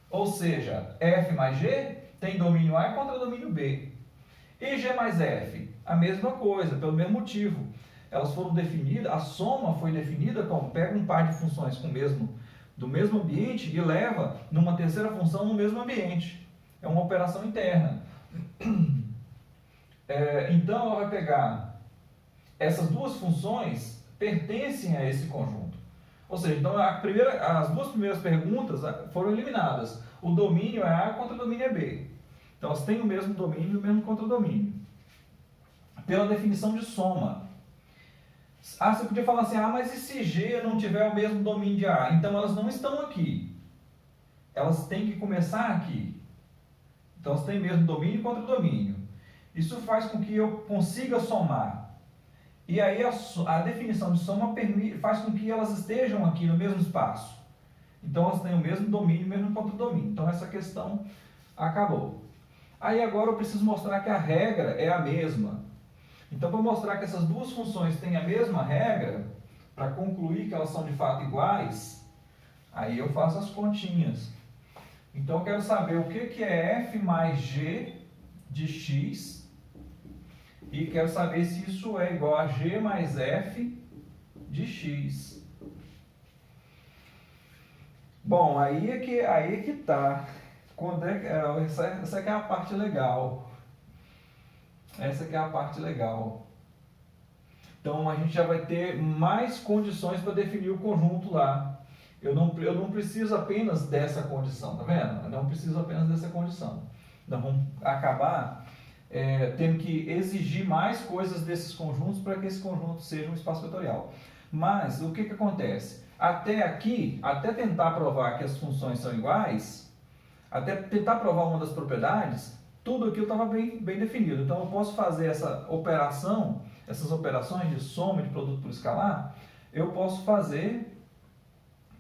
Ou seja, f mais g tem domínio A e contradomínio B. E g mais f, a mesma coisa, pelo mesmo motivo. Elas foram definidas, a soma foi definida como pega um par de funções do mesmo ambiente e leva numa terceira função no mesmo ambiente. É uma operação interna. Então, ela vai pegar essas duas funções pertencem a esse conjunto. Ou seja, então as duas primeiras perguntas foram eliminadas. O domínio é A e o contradomínio é B. Então elas têm o mesmo domínio e o mesmo contradomínio. Pela definição de soma. Você podia falar assim, mas e se G não tiver o mesmo domínio de A? Então elas não estão aqui. Elas têm que começar aqui. Então elas têm o mesmo domínio e contradomínio. Isso faz com que eu consiga somar. E aí a definição de soma faz com que elas estejam aqui no mesmo espaço. Então elas têm o mesmo domínio e o mesmo contradomínio. Então essa questão acabou. Aí agora eu preciso mostrar que a regra é a mesma. Então para mostrar que essas duas funções têm a mesma regra, para concluir que elas são de fato iguais, aí eu faço as continhas. Então eu quero saber o que é f mais g de x. E quero saber se isso é igual a g mais f de x. Bom, aí é que tá. Quando é que, essa que é a parte legal. Essa que é a parte legal. Então a gente já vai ter mais condições para definir o conjunto lá. Eu não preciso apenas dessa condição, tá vendo? Eu não preciso apenas dessa condição. Então vamos acabar tendo que exigir mais coisas desses conjuntos para que esse conjunto seja um espaço vetorial. Mas o que acontece? Até aqui, até tentar provar que as funções são iguais, até tentar provar uma das propriedades, tudo aquilo estava bem definido. Então eu posso fazer essa operação, essas operações de soma de produto por escalar, eu posso fazer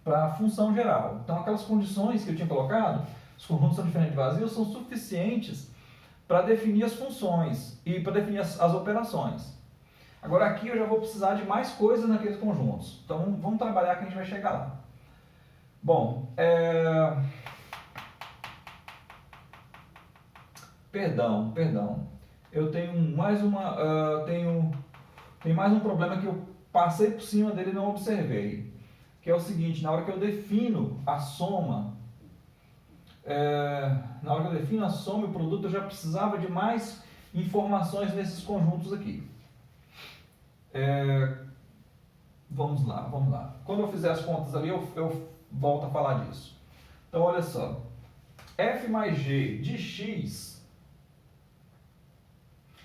para a função geral. Então aquelas condições que eu tinha colocado, os conjuntos são diferentes de vazios, são suficientes para definir as funções e para definir as operações. Agora aqui eu já vou precisar de mais coisas naqueles conjuntos. Então vamos trabalhar que a gente vai chegar lá. Bom, Perdão. Eu tenho mais tem mais um problema que eu passei por cima dele e não observei. Que é o seguinte, na hora que eu defino a soma, e o produto, eu já precisava de mais informações nesses conjuntos aqui. Vamos lá. Quando eu fizer as contas ali, eu volto a falar disso. Então, olha só. F mais G de x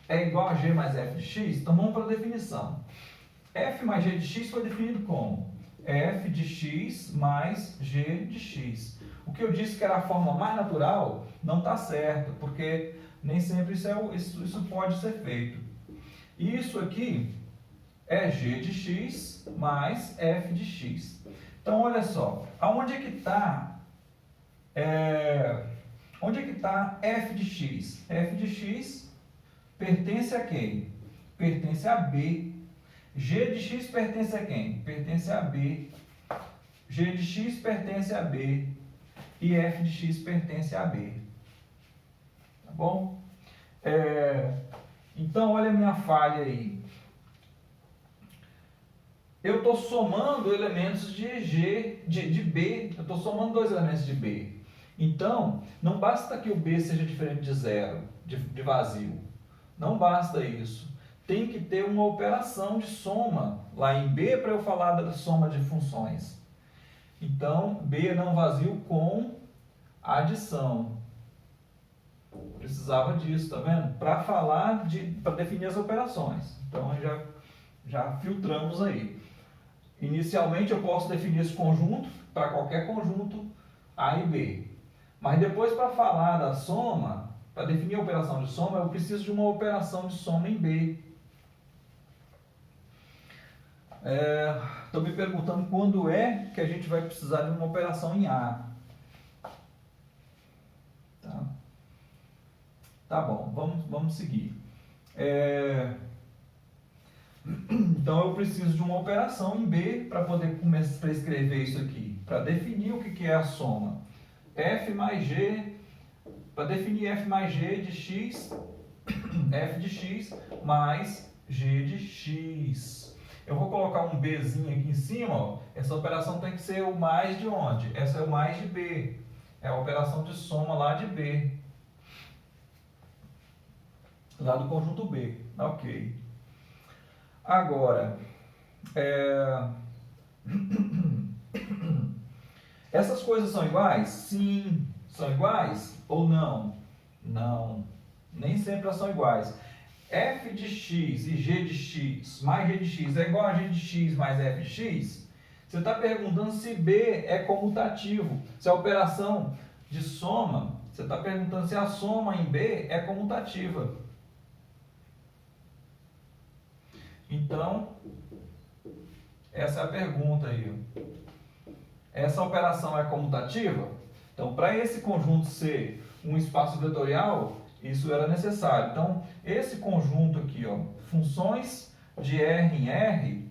é igual a G mais F de x? Então, vamos para a definição. F mais G de x foi definido como F de x mais G de x. O que eu disse que era a forma mais natural não está certo, porque nem sempre isso pode ser feito. Isso aqui é G de x mais F de x. Então, olha só, onde é que está F de x? F de x pertence a quem? Pertence a B. G de x pertence a quem? Pertence a B. G de x pertence a B. E F de x pertence a B. Tá bom? Então, olha a minha falha aí. Eu estou somando elementos de B. Eu estou somando dois elementos de B. Então, não basta que o B seja diferente de zero, de vazio. Não basta isso. Tem que ter uma operação de soma lá em B para eu falar da soma de funções. Então, B é não vazio com adição. Precisava disso, tá vendo? Para para definir as operações. Então, já filtramos aí. Inicialmente, eu posso definir esse conjunto para qualquer conjunto A e B. Mas depois, para falar da soma, para definir a operação de soma, eu preciso de uma operação de soma em B. Estou me perguntando quando é que a gente vai precisar de uma operação em A. Tá bom, vamos seguir. Então eu preciso de uma operação em B para poder começar a escrever isso aqui, para definir o que é a soma. F mais G, para definir F mais G de x, F de x mais G de x. Eu vou colocar um Bzinho aqui em cima, ó. Essa operação tem que ser o mais de onde? Essa é o mais de B. É a operação de soma lá de B. Lá do conjunto B. Ok. Agora, essas coisas são iguais? Sim. São iguais ou não? Não. Nem sempre elas são iguais. F de x e G de x mais G de x é igual a G de x mais F de x? Você está perguntando se B é comutativo. Se a operação de soma, você está perguntando se a soma em B é comutativa. Então, essa é a pergunta aí. Essa operação é comutativa? Então, para esse conjunto ser um espaço vetorial, isso era necessário. Então, esse conjunto aqui, ó, funções de R em R,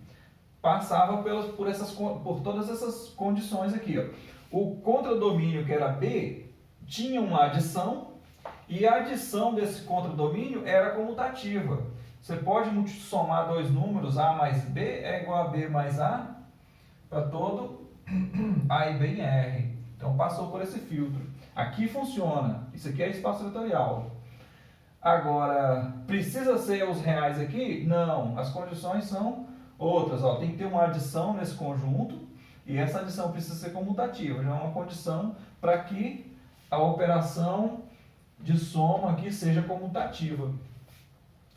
passava por todas essas condições aqui. Ó. O contradomínio, que era B, tinha uma adição, e a adição desse contradomínio era comutativa. Você pode somar dois números, A mais B é igual a B mais A, para todo A e B em R. Então, passou por esse filtro. Aqui funciona. Isso aqui é espaço vetorial. Agora, precisa ser os reais aqui? Não. As condições são outras. Ó, tem que ter uma adição nesse conjunto e essa adição precisa ser comutativa. Já é uma condição para que a operação de soma aqui seja comutativa.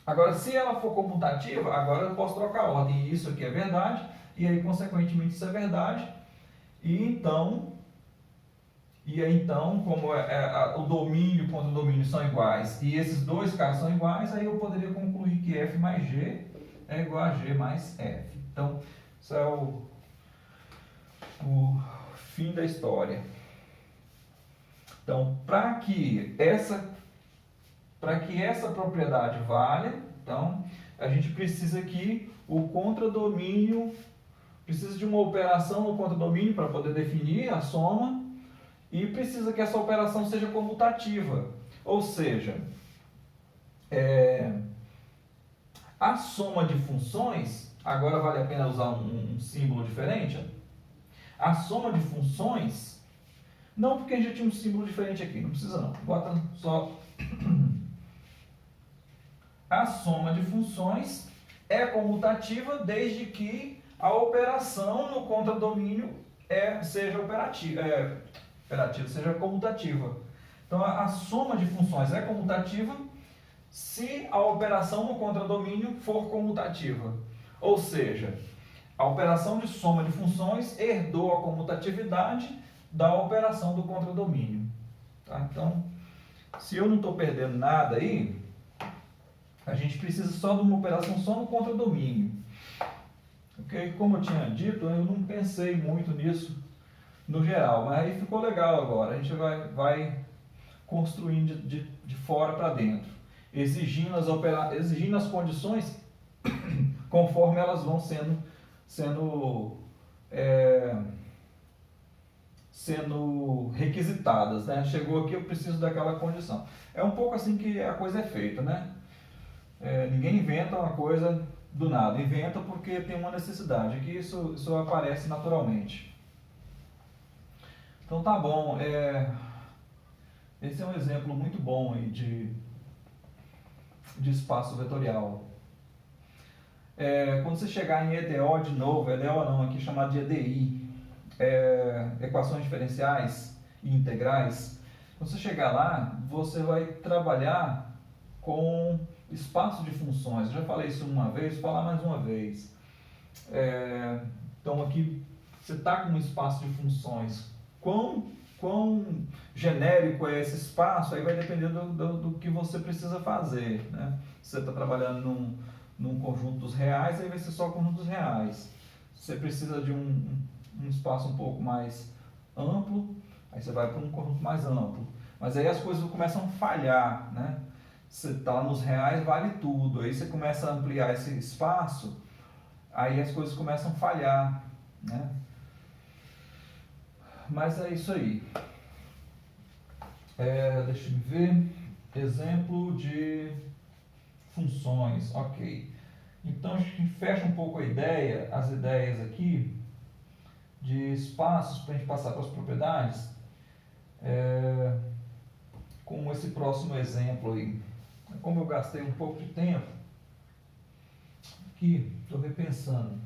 Agora, se ela for comutativa, agora eu posso trocar a ordem. Isso aqui é verdade, e aí, consequentemente, isso é verdade. E aí, então, como o domínio contra o domínio são iguais, e esses dois caras são iguais, aí eu poderia concluir que F mais G é igual a G mais F. Então, isso é o fim da história. Então, para que essa propriedade valha, então, a gente precisa que o contradomínio, precisa de uma operação no contradomínio para poder definir a soma, e precisa que essa operação seja comutativa. Ou seja, a soma de funções, agora vale a pena usar um símbolo diferente, a soma de funções, não porque a gente já tinha um símbolo diferente aqui, não precisa não, bota só... A soma de funções é comutativa desde que a operação no contradomínio seja seja comutativa. Então, a soma de funções é comutativa se a operação no contradomínio for comutativa. Ou seja, a operação de soma de funções herdou a comutatividade da operação do contradomínio. Tá? Então, se eu não estou perdendo nada aí, a gente precisa só de uma operação só no contradomínio. Okay? Como eu tinha dito, eu não pensei muito nisso no geral, mas aí ficou legal agora. A gente vai construindo de fora para dentro, exigindo as condições conforme elas vão sendo requisitadas, né? Chegou aqui, eu preciso daquela condição. É um pouco assim que a coisa é feita, né? Ninguém inventa uma coisa do nada, inventa porque tem uma necessidade, que isso aparece naturalmente. Então tá bom, esse é um exemplo muito bom aí de espaço vetorial. Quando você chegar em EDO de novo, EDO não, aqui chamado de EDI, equações diferenciais e integrais, quando você chegar lá, você vai trabalhar com espaço de funções. Eu já falei isso uma vez, vou falar mais uma vez. Então aqui você está com um espaço de funções. Quão genérico é esse espaço, aí vai depender do que você precisa fazer, né? Se você está trabalhando num conjunto dos reais, aí vai ser só o conjunto dos reais. Se você precisa de um espaço um pouco mais amplo, aí você vai para um conjunto mais amplo. Mas aí as coisas começam a falhar, né? Você está nos reais, vale tudo. Aí você começa a ampliar esse espaço, aí as coisas começam a falhar, né? Mas é isso aí. Deixa eu ver. Exemplo de funções. Ok. Então a gente fecha um pouco as ideias aqui de espaços para a gente passar para as propriedades. Com esse próximo exemplo aí. Como eu gastei um pouco de tempo, aqui estou repensando.